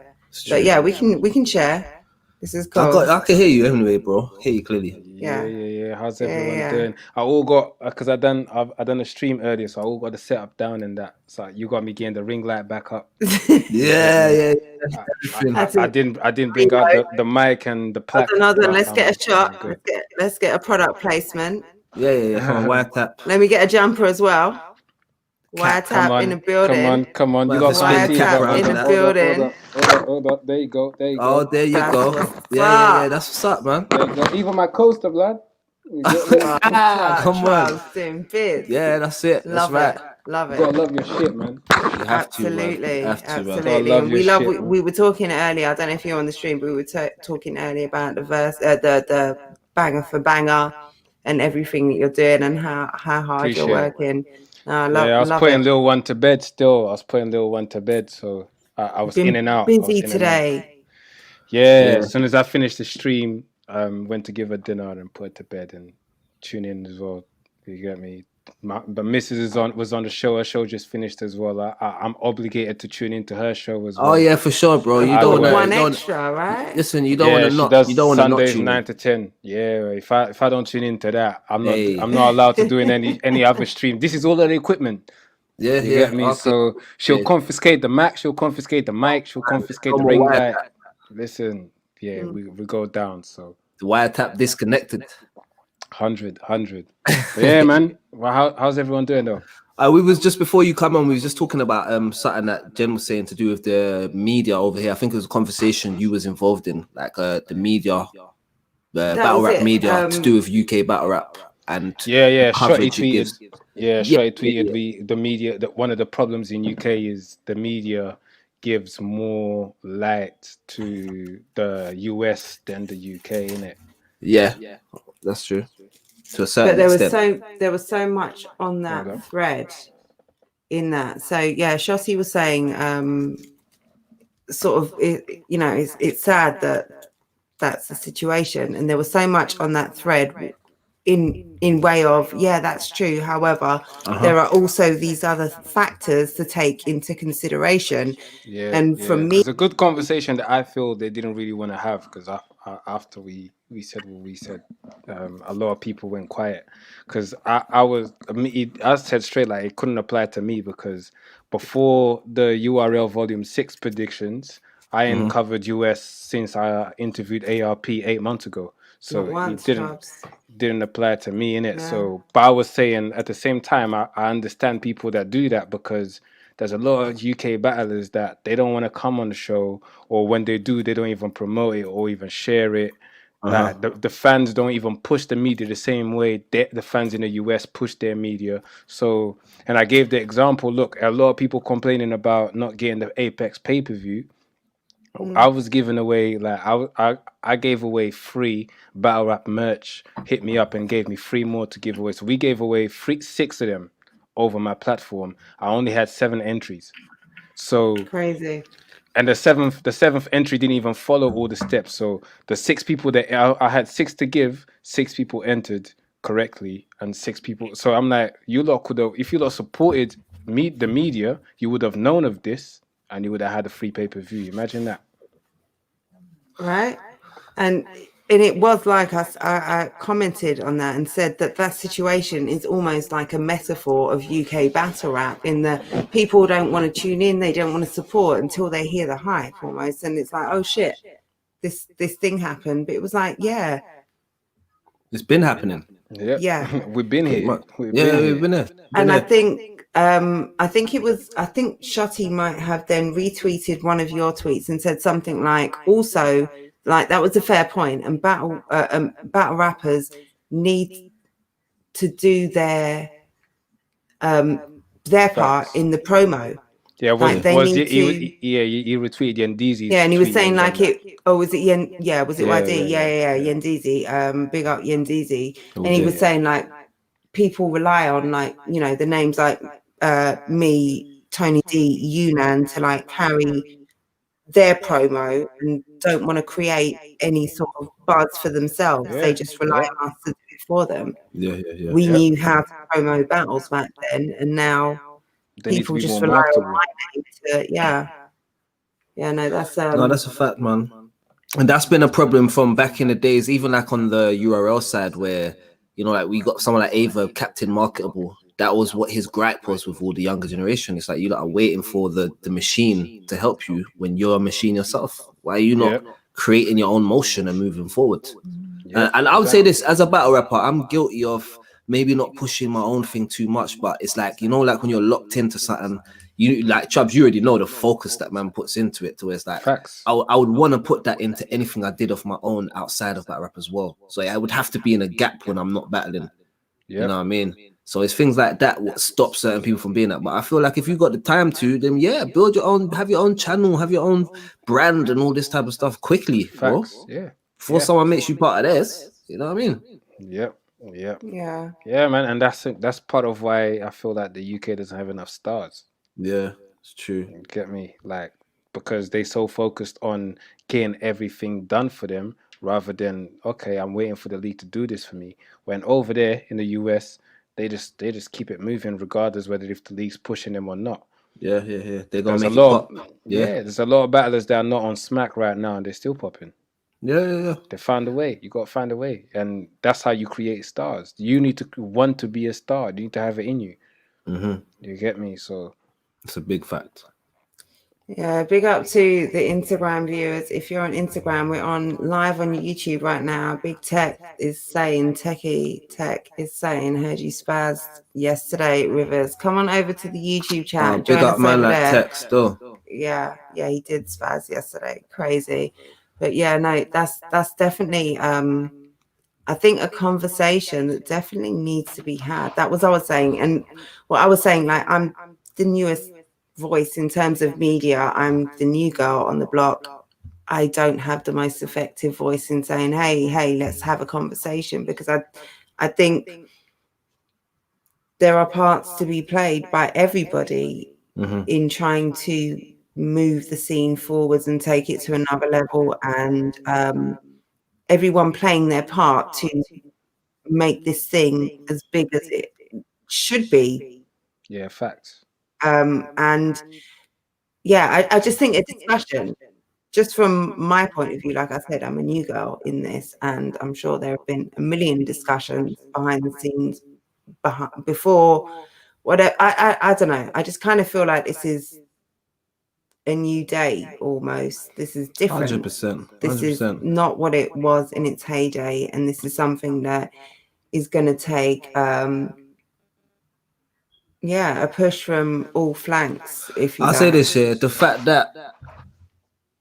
But yeah, we can share. This is cool. I can hear you anyway, bro. Hear you clearly. Yeah. How's everyone doing? I all got because I've done a stream earlier, so I all got the setup down and that. So you got me getting the ring light back up. Yeah. I didn't bring out the mic and the plaque. Hold on. Let's get a shot. Let's get a product placement. Yeah. Come on, wiretap. Let me get a jumper as well. Wiretap in the building. Come on. You got wiretap in the building. Hold up. There you go. Oh, there you go. Yeah. That's what's up, man. There you go. Even my coaster, blood. Come on. Doing bits. Yeah, that's it. That's right. Love it. Gotta love your shit, man. You have Absolutely, to, man. absolutely. Love And your we love. shit, We were talking earlier. I don't know if you're on the stream, but we were talking earlier about the verse, the banger for banger, and everything that you're doing and how hard you're Appreciate it. working. I was love putting it. little one to bed still. I was putting little one to bed, so I was in and out. Busy today. Yeah, as soon as I finished the stream, went to give her dinner and put her to bed and tune in as well. You get me? But Mrs. was on the show. Her show just finished as well. I'm obligated to tune into her show as well. Oh yeah, for sure, bro. You don't want one extra, right? Listen, you don't want to not. Does You don't want to not Sundays tune 9 in. to 10. Yeah, if I don't tune into that, I'm not allowed to do any other stream. This is all of the equipment. Yeah, You get me? Okay. So she'll confiscate the Mac, she'll confiscate the mic, she'll confiscate the ring light. Listen, we go down. So the wiretap disconnected. 100. Yeah, man. Well, how's everyone doing though? We was just before you come on, we was just talking about something that Jen was saying to do with the media over here. I think it was a conversation you was involved in, like the media, battle rap media to do with UK battle rap and Shotty tweeted the media that one of the problems in UK is the media gives more light to the US than the UK, innit? Yeah, that's true. To a certain extent. There was so much on that thread in that. So yeah, Shotty was saying sort of it's sad that that's the situation, and there was so much on that thread in way of that's true. However, there are also these other factors to take into consideration. For me, it's a good conversation that I feel they didn't really want to have, because after we said what we said, a lot of people went quiet, because I said straight, like, it couldn't apply to me, because before the URL volume 6 predictions, I ain't covered US since I interviewed ARP 8 months ago. So it didn't apply to me, innit? No. So, but I was saying at the same time, I understand people that do that, because there's a lot of UK battlers that they don't want to come on the show, or when they do, they don't even promote it or even share it. Like the fans don't even push the media the same way the fans in the US push their media. So, and I gave the example, look, a lot of people complaining about not getting the Apex pay-per-view. I was giving away, like, I gave away free battle rap merch. Hit me up and gave me 3 more to give away. So we gave away 6 of them over my platform. I only had 7 entries. So crazy. And the seventh entry didn't even follow all the steps. So the 6 people that I had 6 to give, 6 people entered correctly, and 6 people. So I'm like, you lot could have, if you lot supported the media, you would have known of this, and you would have had a free pay-per-view. Imagine that. Right. And it was like I commented on that and said that situation is almost like a metaphor of UK battle rap, in that people don't want to tune in, they don't want to support until they hear the hype almost. And it's like, oh shit, this thing happened. But it was like, yeah, it's been happening. Yeah. We've been here. We've been there. And I think Shotty might have then retweeted one of your tweets and said something like, also, like, that was a fair point, and battle rappers need to do their part in the promo. Yeah, like he retweeted Yendeezy. Yeah, and he was saying like was it Yen? Yeah, was it YD? Yeah. Yendeezy. Big up Yendeezy. And he was saying like people rely on, like, you know, the names like me, Tony D, Yunan to like carry their promo, and don't want to create any sort of buzz for themselves. They just rely on us to do it for them. We knew how to promo battles back then, and now people just rely on my name to, no, that's that's a fact, man. And that's been a problem from back in the days, even like on the URL side, where, you know, like we got someone like Ava, Captain Marketable. That was what his gripe was with all the younger generation. It's like, you lot are waiting for the machine to help you when you're a machine yourself. Why are you not creating your own motion and moving forward? And I would say this, as a battle rapper, I'm guilty of maybe not pushing my own thing too much, but it's like, you know, like when you're locked into something, you like Chubbs, you already know the focus that man puts into it, to where it's like, I would want to put that into anything I did of my own outside of battle rap as well. So I would have to be in a gap when I'm not battling. You know what I mean? So it's things like that what stops certain people from being that. But I feel like if you got the time to, then yeah, build your own, have your own channel, have your own brand and all this type of stuff quickly, bro. Facts. Yeah. Before someone makes you part of this, you know what I mean? Yep. Yeah. Yeah, man. And that's part of why I feel like the UK doesn't have enough stars. Yeah, it's true. You get me? Like, because they so focused on getting everything done for them rather than, okay, I'm waiting for the league to do this for me. When over there in the US, they just keep it moving regardless whether if the league's pushing them or not. Yeah. They're gonna There's make a it lot pop. there's a lot of battlers that are not on Smack right now and they're still popping. Yeah. They found a way. You got to find a way. And that's how you create stars. You need to want to be a star. You need to have it in you. Mm-hmm. You get me? So it's a big fact. Yeah, big up to the Instagram viewers. If you're on Instagram, we're on live on YouTube right now. Big Tech is saying, Techie Tech is saying, heard you spaz yesterday, Rivers. Come on over to the YouTube chat. Big Join up us man over like there. Tech still. Yeah, he did spaz yesterday. Crazy. But yeah, no, that's definitely I think a conversation that definitely needs to be had. That was I was saying. And what I was saying, like I'm the newest voice in terms of media. I'm the new girl on the block. I don't have the most effective voice in saying, hey, let's have a conversation, because I think there are parts to be played by everybody in trying to move the scene forwards and take it to another level, and everyone playing their part to make this thing as big as it should be. yeah, facts. And yeah, I just think a discussion, just from my point of view, like I said, I'm a new girl in this, and I'm sure there have been a million discussions behind the scenes before. Whatever, I don't know. I just kind of feel like this is a new day almost. This is different. 100%. This is not what it was in its heyday, and this is something that is going to take a push from all flanks, if you I'll like. say this here, the fact that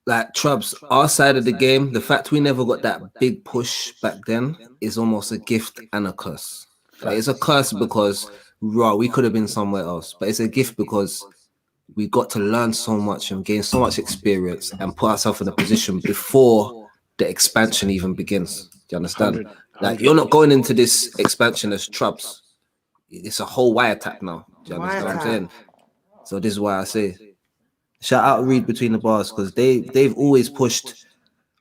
like Trubs, our side of the game, the fact we never got that big push back then is almost a gift and a curse. Like, it's a curse because we could have been somewhere else, but it's a gift because we got to learn so much and gain so much experience and put ourselves in a position before the expansion even begins. Do you understand? Like, you're not going into this expansion as Trubs. It's a whole wiretap now. Do you understand what I'm saying? So this is why I say, shout out Read Between the Bars, because they've always pushed.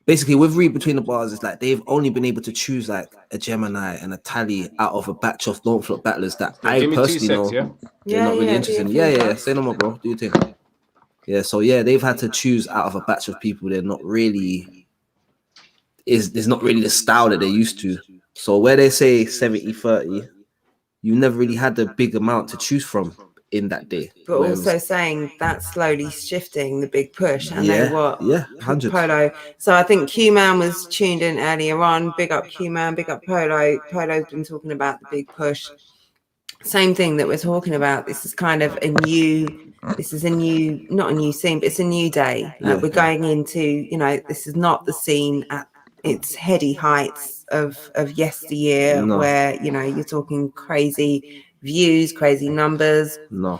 Basically, with Read Between the Bars, it's like they've only been able to choose like a Gemini and a Tally out of a batch of Don't Flop battlers that I personally know they're not really interested in. Yeah. Say no more, bro. Do your thing. Yeah, so yeah, they've had to choose out of a batch of people they're not really. There's not really the style that they used to. So where they say 70-30, you never really had a big amount to choose from in that day. But also saying that's slowly shifting the big push. And they 100 Polo. So I think Q-Man was tuned in earlier on. Big up Q-Man, big up Polo. Polo's been talking about the big push. Same thing that we're talking about. This is kind of not a new scene, but it's a new day. Like we're going into, this is not the scene at its heady heights of yesteryear, where, you're talking crazy views, crazy numbers. No.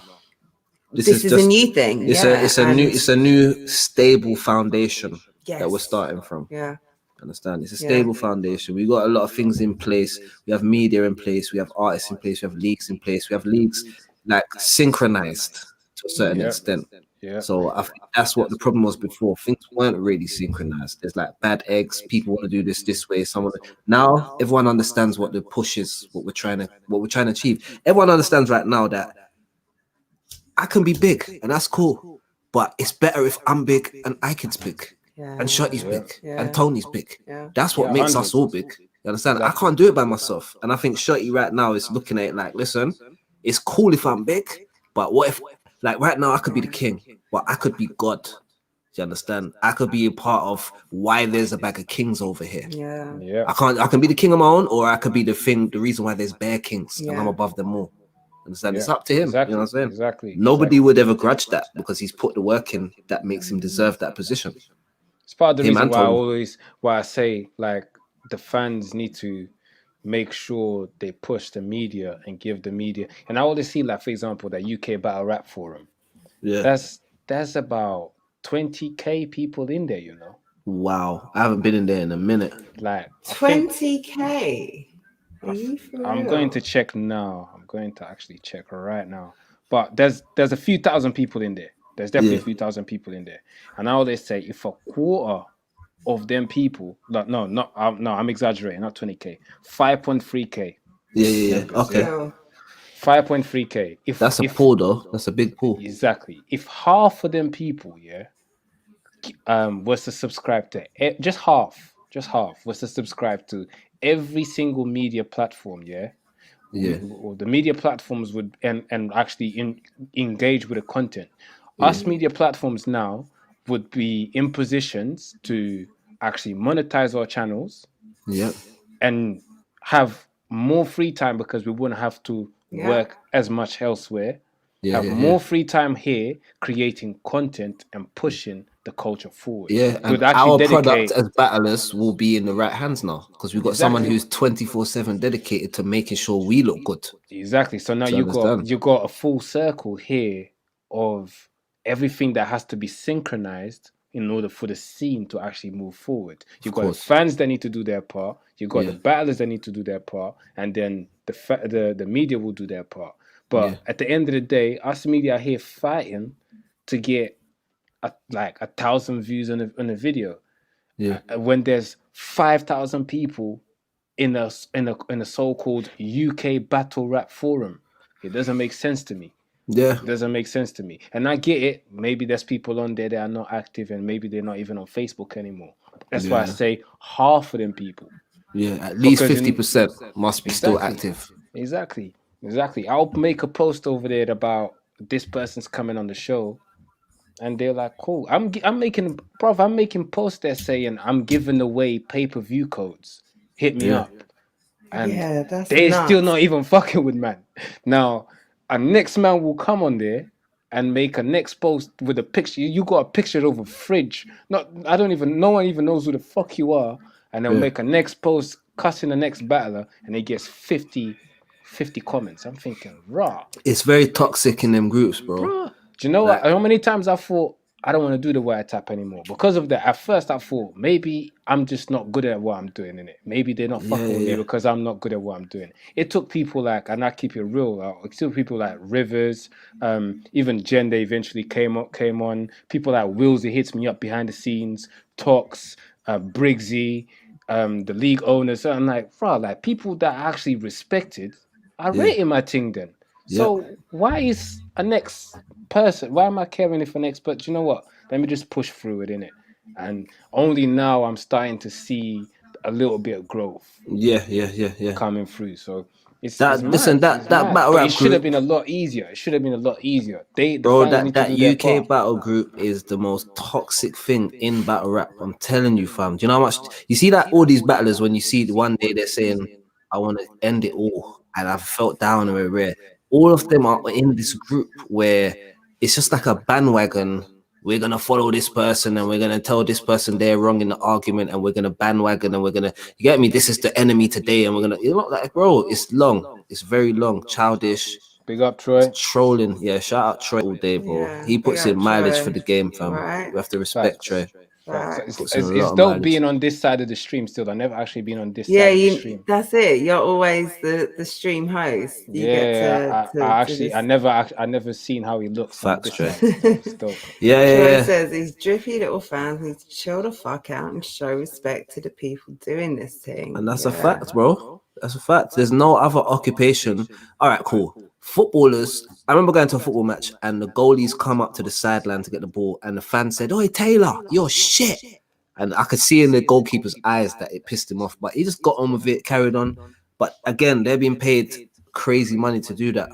This is just a new thing. It's a new stable foundation that we're starting from. Yeah. Understand? It's a stable foundation. We got a lot of things in place. We have media in place. We have artists in place. We have leagues in place. We have leagues like synchronized to a certain extent. Yeah. So I think that's what the problem was before. Things weren't really synchronized. There's like bad eggs. People want to do this way. Now everyone understands what the push is, what we're trying to achieve. Everyone understands right now that I can be big and that's cool, but it's better if I'm big and Icon's big. And Shotty's big and Tony's big. That's what makes us all big. You understand? I can't do it by myself. And I think Shotty right now is looking at it like, listen, it's cool if I'm big, but what if, like right now, I could be the king, but I could be God. Do you understand? I could be a part of why there's a bag of kings over here. Yeah. I can be the king of my own, or I could be the reason why there's bare kings and I'm above them all. Understand? It's up to him. Exactly. You know what I'm saying? Exactly. Nobody would ever grudge that because he's put the work in that makes him deserve that position. It's part of the reason why I say like the fans need to make sure they push the media and give the media. And I always see, like, for example, that UK Battle Rap Forum. Yeah. That's about 20K people in there, you know. Wow. I haven't been in there in a minute. Like, I think 20K. Are you for I'm real? going to check now. I'm going to actually check right now. But there's a few thousand people in there. There's definitely Yeah. a few thousand people in there. And I always say, if a quarter of them people, I'm exaggerating, not 20K, 5.3K. Yeah. Members, Okay. Yeah. 5.3K. That's a pool though. That's a big pool. Exactly. If half of them people, was to subscribe to just half was to subscribe to every single media platform, or the media platforms would and actually engage with the content. Us media platforms now would be in positions to actually monetize our channels, Yep. and have more free time because we wouldn't have to work as much elsewhere. Yeah. Have more free time here, creating content and pushing the culture forward. Yeah, We'd and actually our dedicate product as battlers will be in the right hands now because we've got someone Exactly. who's 24/7 dedicated to making sure we look good. Exactly. So now Do you understand? you got a full circle here of everything that has to be synchronized in order for the scene to actually move forward. You got the course. fans that need to do their part. You got Yeah. the battlers that need to do their part, and then the media will do their part. But Yeah. at the end of the day, us media are here fighting to get like 1,000 views on a video. Yeah. When there's 5,000 people in a so-called UK battle rap forum, it doesn't make sense to me. Yeah. It doesn't make sense to me. And I get it. Maybe there's people on there that are not active, and maybe they're not even on Facebook anymore. That's why I Yeah. say half of them people. Yeah, at least Because 50% must be still Exactly. active. Exactly. I'll make a post over there about this person's coming on the show, and they're like, "Cool." I'm making posts there saying I'm giving away pay-per-view codes. Hit me Yeah. up, and Yeah, that's they're nuts. still not even fucking with man. Now, a next man will come on there and make a next post with a picture. You got a picture of a fridge. No one even knows who the fuck you are, and they'll Yeah. make a next post cussing the next battler, and he gets 50 comments. I'm thinking, raw. It's very toxic in them groups, bro. Bruh. Do you know what? How many times I thought I don't want to do the wire tap anymore because of that? At first, I thought maybe I'm just not good at what I'm doing in it. Maybe they're not fucking with me because I'm not good at what I'm doing. It took people like, and I keep it real. It took people like Rivers, even Jen. They eventually came on. People like Willsy hits me up behind the scenes. Talks, Briggsy, the league owners. So I'm like, bro, like people that I actually respected. I rated my thing then. So why is a next person? Why am I caring if an next? But you know what? Let me just push through it, innit? And only now I'm starting to see a little bit of growth Yeah. coming through. So it's That mad. listen, that It's that mad. battle But rap it should have group, been a lot easier. It should have been a lot easier. The bro. fans need to That do their UK part. battle group is the most toxic thing in battle rap. I'm telling you, fam. Do you know how much you see that all these battlers when you see one day they're saying, "I want to end it all," and I've felt down and we're rare. All of them are in this group where it's just like a bandwagon. We're gonna follow this person and we're gonna tell this person they're wrong in the argument and we're gonna bandwagon and we're gonna, you get me? This is the enemy today and we're gonna, you know, like, bro, it's long. It's very long, childish. Big up, Troy. Trolling. Yeah, shout out Troy all day, bro. Yeah, He big puts up in mileage Troy. for the game, fam. Right. We have to respect Facts. Troy. Facts. Puts in a lot It's of dope mileage. being on this side of the stream still. I've never actually been on this Yeah, side of the stream. that's it. You're always the stream host. You get to I never seen how he looks. Facts, Troy. It's dope. Troy says these drippy little fans need to chill the fuck out and show respect to the people doing this thing. And that's a fact, bro. That's a fact. There's no other occupation. All right, cool. Footballers, I remember going to a football match and the goalies come up to the sideline to get the ball and the fan said, "Oi, Taylor, you're shit." And I could see in the goalkeeper's eyes that it pissed him off, but he just got on with it, carried on. But again, they're being paid crazy money to do that.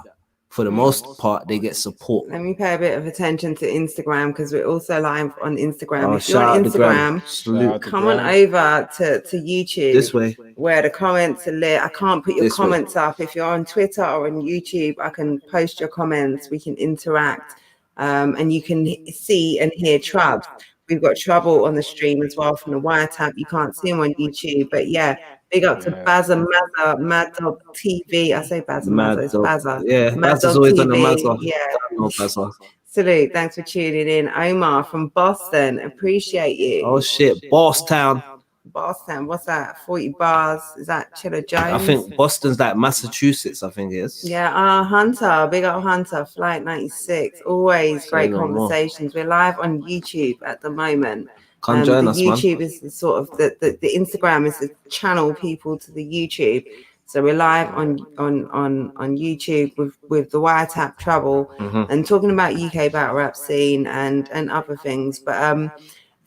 For the most part, they get support. Let me pay a bit of attention to Instagram because we're also live on Instagram. If you're shout on out the gram. Instagram, Salute. come on over to YouTube. This way. Where the comments are lit. I can't put your This way. comments up. If you're on Twitter or on YouTube, I can post your comments. We can interact. And you can see and hear Trubs. we've got Trouble on the stream as well from the Wiretap. You can't see him on YouTube, but yeah, big up to Bazza Mazza, Mad Dog TV. I say Bazza Mazza, it's Bazza. Yeah, Mad Bazza's Dog always TV. on the Mazza. Yeah. No, Bazza. Salute. Thanks for tuning in. Omar from Boston. Appreciate you. Oh shit, Boston. Boston. What's that? 40 bars. Is that Chiller Jones? I think Boston's like Massachusetts, I think it is. Yeah, Hunter. Big up Hunter. Flight 96. Always great conversations. We're live on YouTube at the moment. Come join us, YouTube man. is the sort of the Instagram is the channel people to the YouTube. So we're live on YouTube with the Wiretap Trouble and talking about UK battle rap scene and other things. But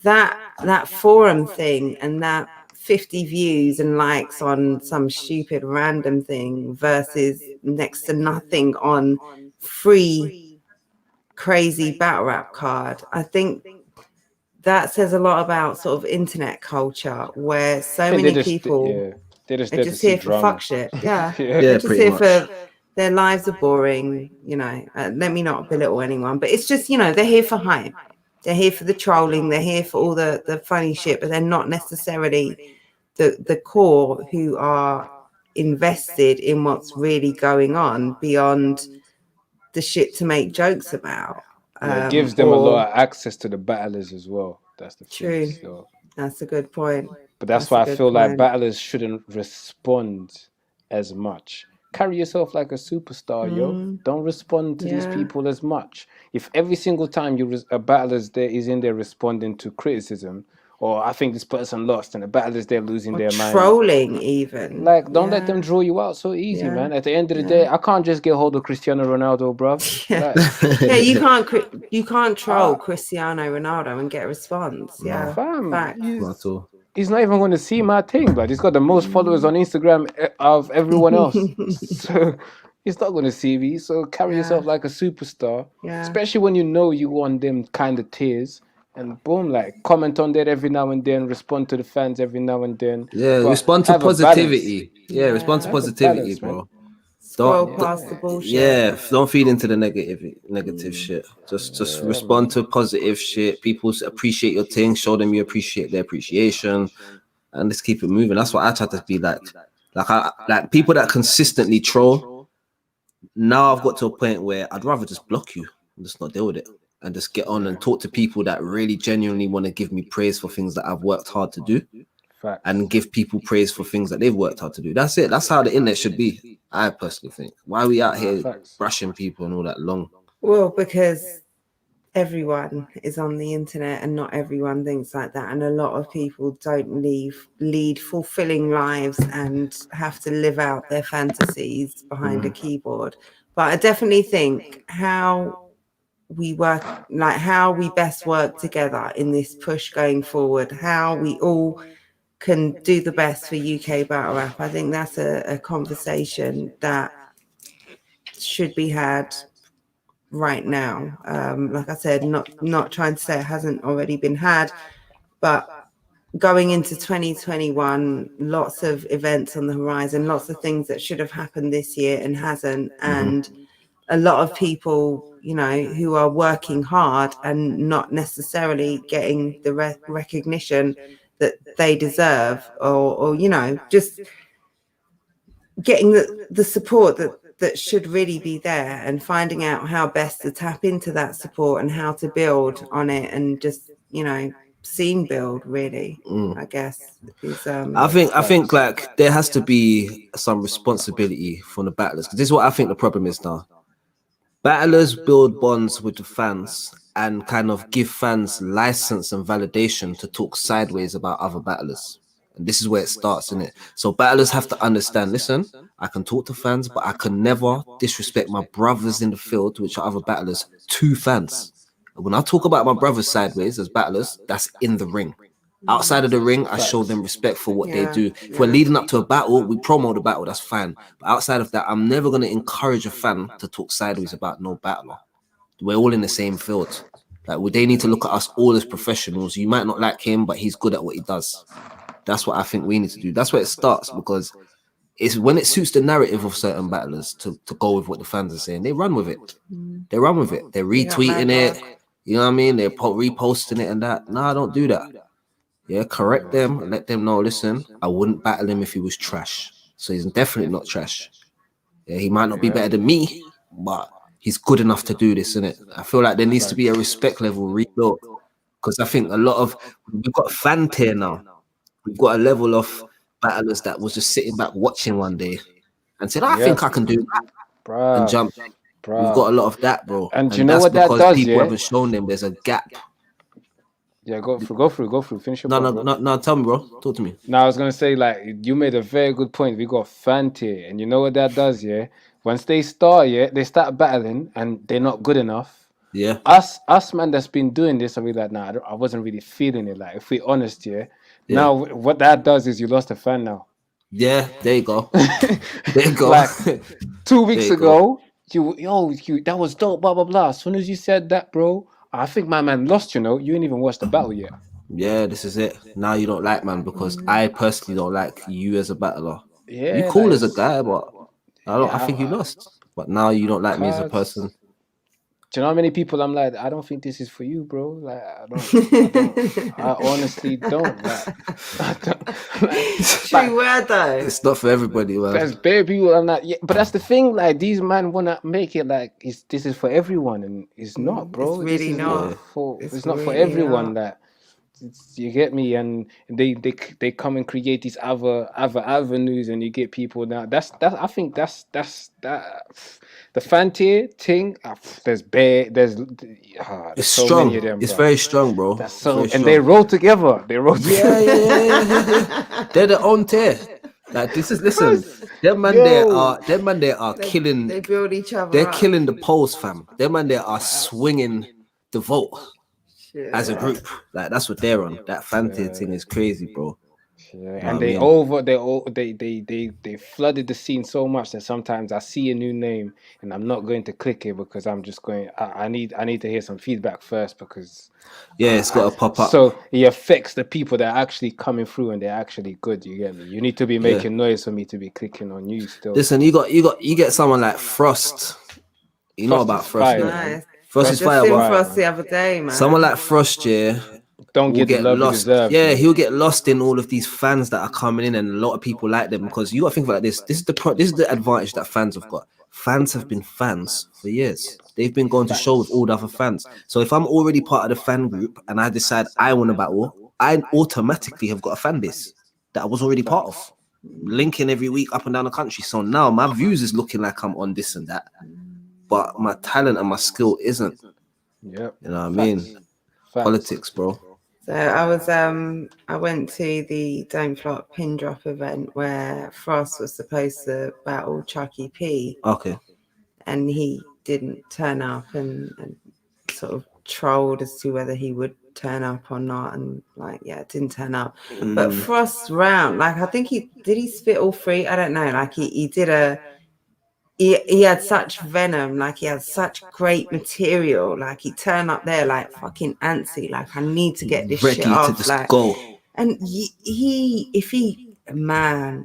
that forum thing and that 50 views and likes on some stupid random thing versus next to nothing on free crazy battle rap card, I think that says a lot about sort of internet culture where so many people they're just here for fuck shit. Yeah. Yeah, They're just here much. for their lives are boring, you know. Let me not belittle anyone, but it's just, you know, they're here for hype. They're here for the trolling. They're here for all the funny shit, but they're not necessarily the core who are invested in what's really going on beyond the shit to make jokes about. It gives them a lot of access to the battlers as well. That's the true. thing. So. That's a good point. But that's why I feel like battlers shouldn't respond as much. Carry yourself like a superstar, yo. Don't respond to these people as much. If every single time a battler's there is in there responding to criticism, or I think this person lost, and the battlers there losing their mind, trolling even. Like, don't let them draw you out so easy, man. At the end of the day, I can't just get hold of Cristiano Ronaldo, bro. You can't troll Cristiano Ronaldo and get a response. Yeah, fam. He's not even going to see my thing, but he's got the most followers on Instagram of everyone else. So he's not going to see me. So carry yourself like a superstar, especially when you know you on them kind of tiers. And boom, like comment on that every now and then, respond to the fans every now and then. Yeah, respond to positivity. Yeah, respond to positivity, bro. Scroll past the bullshit. Yeah, don't feed into the negative shit. Just respond to positive shit. People appreciate your thing, show them you appreciate their appreciation, and let's keep it moving. That's what I try to be like. Like people that consistently troll. Now I've got to a point where I'd rather just block you and just not deal with it. And just get on and talk to people that really genuinely want to give me praise for things that I've worked hard to do. Fact. And give people praise for things that they've worked hard to do. That's it. That's how the internet should be, I personally think. Why are we out here brushing people and all that long? Well, because everyone is on the internet and not everyone thinks like that. And a lot of people don't lead fulfilling lives and have to live out their fantasies behind a keyboard. But I definitely think how we work, like how we best work together in this push going forward, how we all can do the best for UK battle rap. I think that's a conversation that should be had right now. Like I said, not trying to say it hasn't already been had, but going into 2021, lots of events on the horizon, lots of things that should have happened this year and hasn't, and a lot of people, you know, who are working hard and not necessarily getting the recognition that they deserve, or you know, just getting the support that should really be there, and finding out how best to tap into that support and how to build on it, and just, you know, scene build really. I guess is, I think like there has to be some responsibility from the battlers, because this is what I think the problem is now. Battlers build bonds with the fans and kind of give fans license and validation to talk sideways about other battlers. And this is where it starts, isn't it? So battlers have to understand, listen, I can talk to fans, but I can never disrespect my brothers in the field, which are other battlers, to fans. And when I talk about my brothers sideways as battlers, that's in the ring. Outside of the ring, I show them respect for what they do. If we're leading up to a battle, we promo the battle, that's fine. But outside of that, I'm never going to encourage a fan to talk sideways about no battler. We're all in the same field. Like, they need to look at us all as professionals. You might not like him, but he's good at what he does. That's what I think we need to do. That's where it starts, because it's when it suits the narrative of certain battlers to go with what the fans are saying. They run with it. They run with it. They're retweeting it. You know what I mean? They're reposting it and that. No, don't do that. Yeah, correct them and let them know, listen, I wouldn't battle him if he was trash. So he's definitely not trash. Yeah, he might not be better than me, but he's good enough to do this, innit? I feel like there needs to be a respect level rebuilt. Because I think a lot of, we've got a fan tier now. We've got a level of battlers that was just sitting back watching one day and said, I think I can do that, and jump. We've got a lot of that, bro. And do you know what that because does, people haven't shown them there's a gap. Yeah, go through. Finish your point, bro. No, tell me, bro. Talk to me. No, I was gonna say, like, you made a very good point. We got fan tier, and you know what that does, yeah? Once they start, they start battling, and they're not good enough. Yeah. Us, man, that's been doing this, I'll be like, nah, I wasn't really feeling it. Like, if we're honest, now what that does is you lost a fan now. Yeah, there you go. There you go. Like 2 weeks ago, you that was dope, blah blah blah. As soon as you said that, bro, I think my man lost. You ain't even watched the battle yet. Yeah, this is it. Now you don't like man because I personally don't like you as a battler. Yeah, you cool as a guy, but I think you lost. But now you don't like me as a person. Do you know how many people I'm like, I don't think this is for you, bro? Like, I honestly don't. True word though. It's not for everybody, man. There's bare people I'm like, yeah, but that's the thing. Like, these men wanna make it like this is for everyone, and it's not, bro. It's really not. It's not for everyone. That you get me, and they come and create these other avenues, and you get people now. That's I think that's the fan tier thing. There's it's so strong. many of them, it's bro. very strong, bro. That's so, and they roll together. Yeah. They're their own tier. Like this is them man there are killing. They build each other. They're up. killing the polls, fam. Them man there are swinging the vote. As a group, like that's what they're on. That fan tier thing is crazy, bro. Yeah, and they flooded the scene so much that sometimes I see a new name and I'm not going to click it because I'm just going. I need to hear some feedback first because it's got to pop up. So it affects the people that are actually coming through and they're actually good. You get me? You need to be making noise for me to be clicking on you. Still, listen, you get someone like Frost. You know about Frost? Nice. Frost is fire. Frost the other day, man. Someone like Frost, don't get lost. Deserve, he'll get lost in all of these fans that are coming in, and a lot of people like them because you got to think about this. This is the advantage that fans have got. Fans have been fans for years. They've been going to show with all the other fans. So if I'm already part of the fan group and I decide I want to battle, I automatically have got a fan base that I was already part of, linking every week up and down the country. So now my views is looking like I'm on this and that, but my talent and my skill isn't. Yep. You know what I mean? Facts. Politics, bro. So I went to the Don't Flop pin drop event where Frost was supposed to battle Chucky P. Okay. And he didn't turn up and sort of trolled as to whether he would turn up or not, and didn't turn up. But Frost's round, I think he spit all three. I don't know. He did he had such venom, he had such great material. He turned up there fucking antsy, I need to get this shit off. Go. And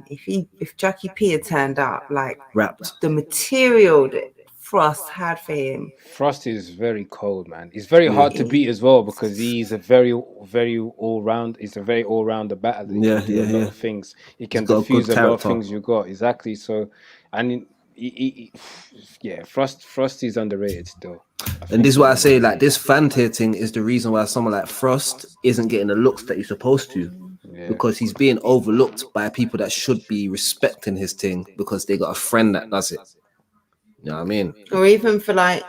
if Chucky P had turned up, rapped the material that Frost had for him. Frost is very cold, man. He's very hard to beat as well because he's a very, very all-round. He's a very all-rounder battler. He can do a lot of things. He can diffuse a lot of things you got. Exactly. So, and Frost is underrated still. And this is why I say this fan tier thing is the reason why someone like Frost isn't getting the looks that he's supposed to, because he's being overlooked by people that should be respecting his thing because they got a friend that does it. You know what I mean? Or even for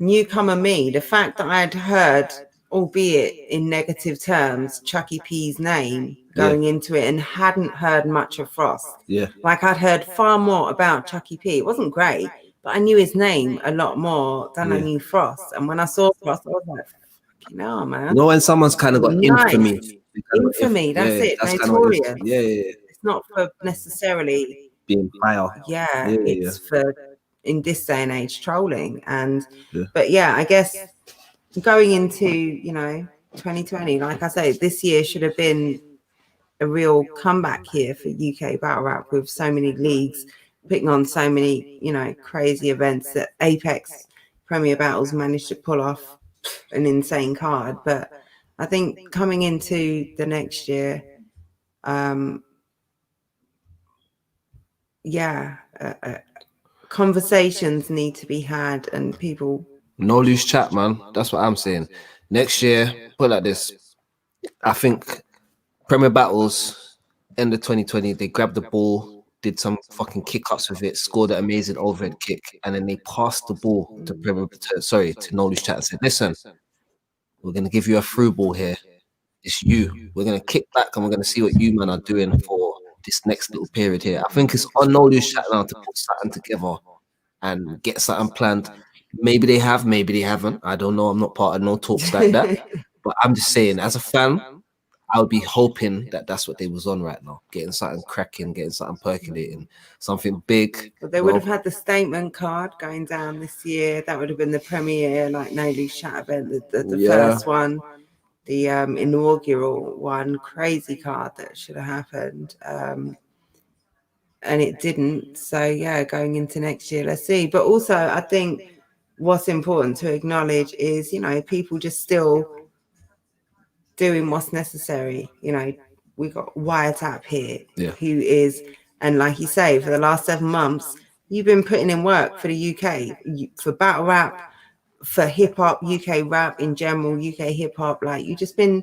newcomer me, the fact that I'd heard, albeit in negative terms, Chucky P's name going into it and hadn't heard much of Frost. Yeah. I'd heard far more about Chucky P. It wasn't great, but I knew his name a lot more than I knew Frost. And when I saw Frost, I was like, man. You know when someone's kind of got infamy. Infamy, that's it. That's notorious. Yeah. It's not for necessarily being vile. It's for, in this day and age, trolling. And but I guess going into 2020, like I say, this year should have been a real comeback year for UK battle rap, with so many leagues putting on so many crazy events that Apex Premier Battles managed to pull off an insane card. But I think coming into the next year, conversations need to be had, and people. No loose chat, man. That's what I'm saying. Next year, put it like this. I think Premier Battles, end of 2020, they grabbed the ball, did some fucking kick-ups with it, scored an amazing overhead kick, and then they passed the ball to No Loose Chat and said, listen, we're going to give you a through ball here. It's you. We're going to kick back and we're going to see what you man are doing for this next little period here. I think it's on No Loose Chat now to put something together and get something planned. Maybe they have, maybe they haven't. I don't know. I'm not part of no talks like that. But I'm just saying, as a fan, I would be hoping that that's what they was on right now. Getting something cracking, getting something percolating, something big. But they would have had the statement card going down this year. That would have been the premiere, like No Loose Chat event, the first one, the inaugural one, crazy card that should have happened. And it didn't. So yeah, going into next year, let's see. But also, I think what's important to acknowledge is, you know, people just still doing what's necessary. You know, we got Wiretap here, who is, and like you say, for the last 7 months, you've been putting in work for the UK, for battle rap, for hip hop, UK rap in general, UK hip hop. Like, you've just been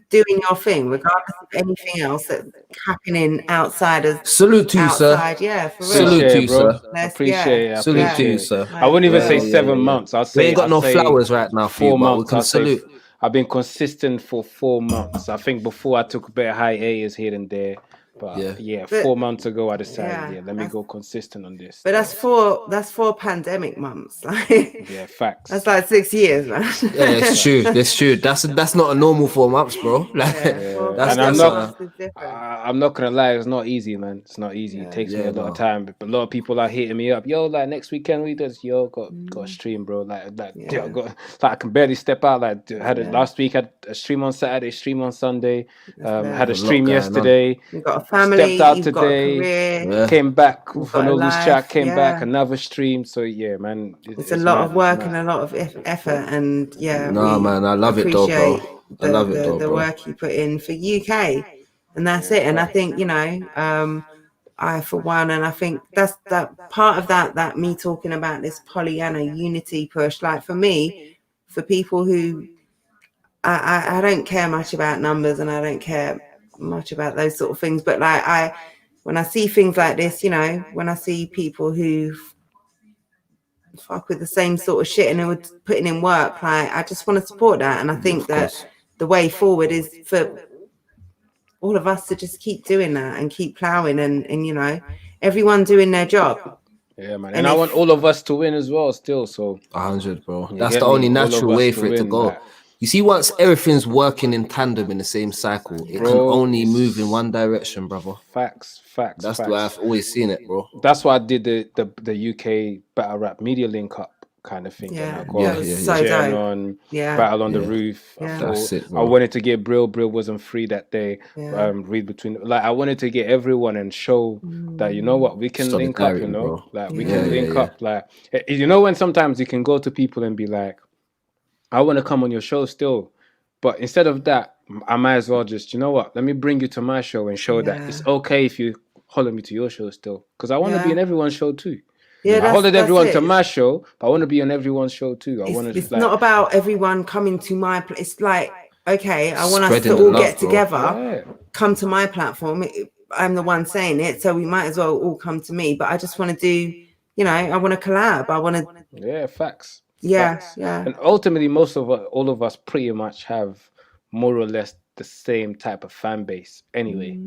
doing your thing, regardless of anything else that's happening outside of. Salute to you, sir. Yeah, for real. Salute to you, sir. Appreciate it. Salute to you, sir. I wouldn't even say 7 months. I'll say we ain't got no flowers right now. 4 months. We can salute. I've been consistent for 4 months. I think before I took a bit of hiatus here and there. But 4 months ago I decided, let me go consistent on this. But that's four pandemic months. Like, yeah, facts. That's like 6 years, man. Yeah, it's true. That's true. That's not a normal 4 months, bro. Like, I'm not gonna lie, it's not easy, man. It's not easy. It takes me a lot of time. But a lot of people are hitting me up. Yo, like next weekend we does. Yo, got a stream, bro. I can barely step out. Like last week had a stream on Saturday, stream on Sunday. Had a stream yesterday. You got a family. Stepped out you've today. Got a career, came back for No Loose Chat. Came yeah. back another stream. So yeah, man. It's a lot of work and a lot of effort. And yeah, man, I love it though, bro. I love it though, the bro. work you put in for UK, and that's it. And I think, you know, I for one, and I think that's that part of that me talking about this Pollyanna unity push. Like for me, for people who I don't care much about numbers and I don't care much about those sort of things, but like when I see things like this, you know, when I see people who fuck with the same sort of shit and who are putting in work, like I just want to support that. And I think that the way forward is for all of us to just keep doing that and keep plowing and you know, everyone doing their job. Yeah, man. And I want all of us to win as well still. So 100, bro. That's the only natural way for it to go. You see, once everything's working in tandem in the same cycle, it can only move in one direction, brother. Facts. That's the way I've always seen it, bro. That's why I did the UK battle rap media link up kind of thing. Yeah, and I got so dope. On Battle on the Roof. Yeah. That's it, bro. I wanted to get Brill wasn't free that day. Read between, like I wanted to get everyone and show that, you know what, we can link up, you know, bro. Like we can link up. Like, you know, when sometimes you can go to people and be like, I want to come on your show still, but instead of that, I might as well just, you know what, let me bring you to my show and show that it's okay if you holler me to your show still, because I want to be on everyone's show too. Yeah, I hollered everyone to my show, but I want to be on everyone's show too. It's not about everyone coming to my place. It's like, okay, I want us to all get together, come to my platform. I'm the one saying it, so we might as well all come to me. But I just want to do, you know, I want to collab. I want to. Yeah, facts. Yeah. And ultimately, all of us pretty much have more or less the same type of fan base anyway.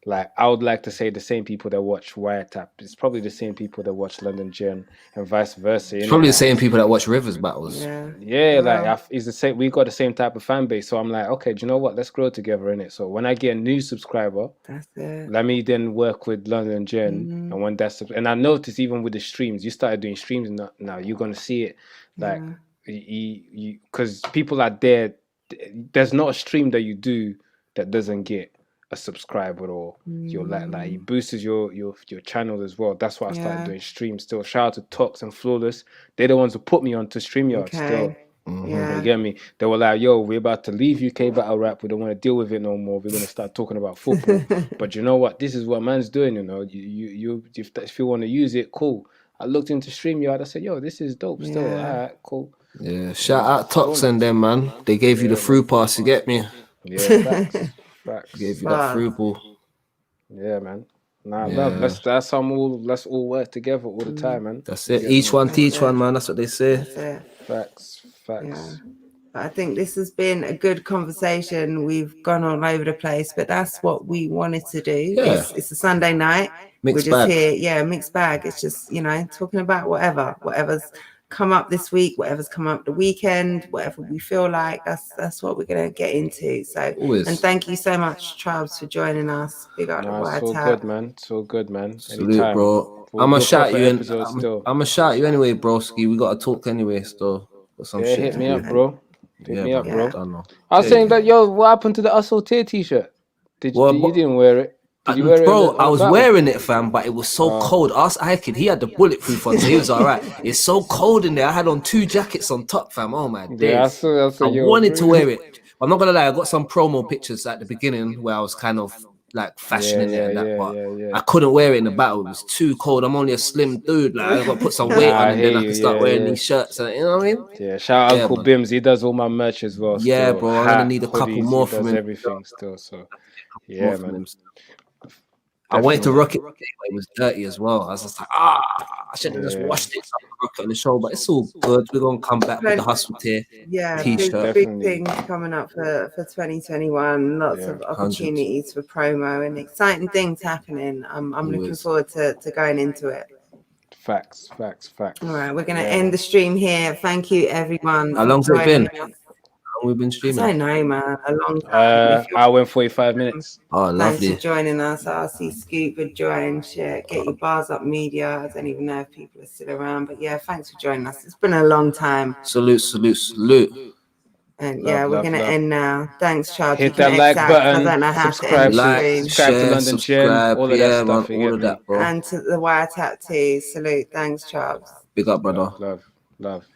Like, I would like to say the same people that watch Wiretap. It's probably the same people that watch Londonjennn and vice versa. It's probably the same people that watch Rivers battles. Yeah, like it's the same. We got the same type of fan base. So I'm like, okay, do you know what? Let's grow together, innit? So when I get a new subscriber, that's it. Let me then work with Londonjennn. And when and I noticed even with the streams, you started doing streams now. You're gonna see it, like because people are there. There's not a stream that you do that doesn't get a subscriber or your like it boosts your channel as well. That's why I started doing streams still. Shout out to Tox and Flawless. They're the ones who put me onto StreamYard still. Yeah. You get me? They were like, yo, we're about to leave UK battle rap. We don't want to deal with it no more. We're going to start talking about football. But you know what? This is what man's doing, you know. If you want to use it, cool. I looked into StreamYard. I said, yo, this is dope still. Yeah. All right, cool. Yeah, shout out Tox and them, man. They gave you the through pass, you get me? Yeah, facts. Gave you that through ball. Yeah, man. Nah, love. Let's all work together all the time, man. That's it. Each one teach one, man. That's what they say. That's it. Facts. Yeah. But I think this has been a good conversation. We've gone all over the place, but that's what we wanted to do. Yeah. It's a Sunday night. Mixed We're just bag. here. Yeah, mixed bag. It's just, you know, talking about whatever's come up this week, whatever's come up the weekend, whatever we feel like. That's what we're gonna get into. So Always. and thank you so much, Tribes, for joining us. Big up the Nah, White so good, man. Salute, Anytime. bro. I'm gonna shout you in. I'm gonna shout you anyway, broski. We gotta talk anyway, still. Yeah, hit me up, bro. Hit me up, bro. I was saying that, yo, what happened to the Hustle Tier t-shirt? You didn't wear it? Did you wear it? Bro, I was wearing it, fam, but it was so cold. Ask Ike, he had the bulletproof on, so he was all right. It's so cold in there. I had on 2 jackets on top, fam. Oh my days. Yeah, I saw I wanted to wear it. I'm not gonna lie, I got some promo pictures at the beginning where I was kind of like fashioning it and that, but I couldn't wear it in the battle. It was too cold. I'm only a slim dude. Like I gotta put some weight on and then I can start wearing these shirts. And, you know what I mean? Yeah, shout out Uncle Bims. He does all my merch as well. Yeah, bro. I'm gonna need a couple more from him. Everything still. So yeah, man. I wanted to rock it, but it was dirty as well. I was just like, I should have just washed it. So I could rock it on the show, but it's all good. We're gonna come back with the Hustle Tier t-shirt. Big things coming up for 2021. Lots of opportunities for promo and exciting things happening. I'm looking forward to going into it. Facts. All right, we're gonna end the stream here. Thank you, everyone. How long's it been? We've been streaming. I don't know, man. A long time. Hour and 45 minutes. Oh, lovely. Thanks for joining us. I see Scoop would join. Share, get your bars up media. I don't even know if people are still around, but yeah, thanks for joining us. It's been a long time. Salute. And we're gonna end now. Thanks, Charles. Hit that like button. I don't know how subscribe, to end subscribe to Londonjennn. All of that stuff. All of that, bro. And to the Wiretap too. Salute. Thanks, Charles. Big up, brother. Love.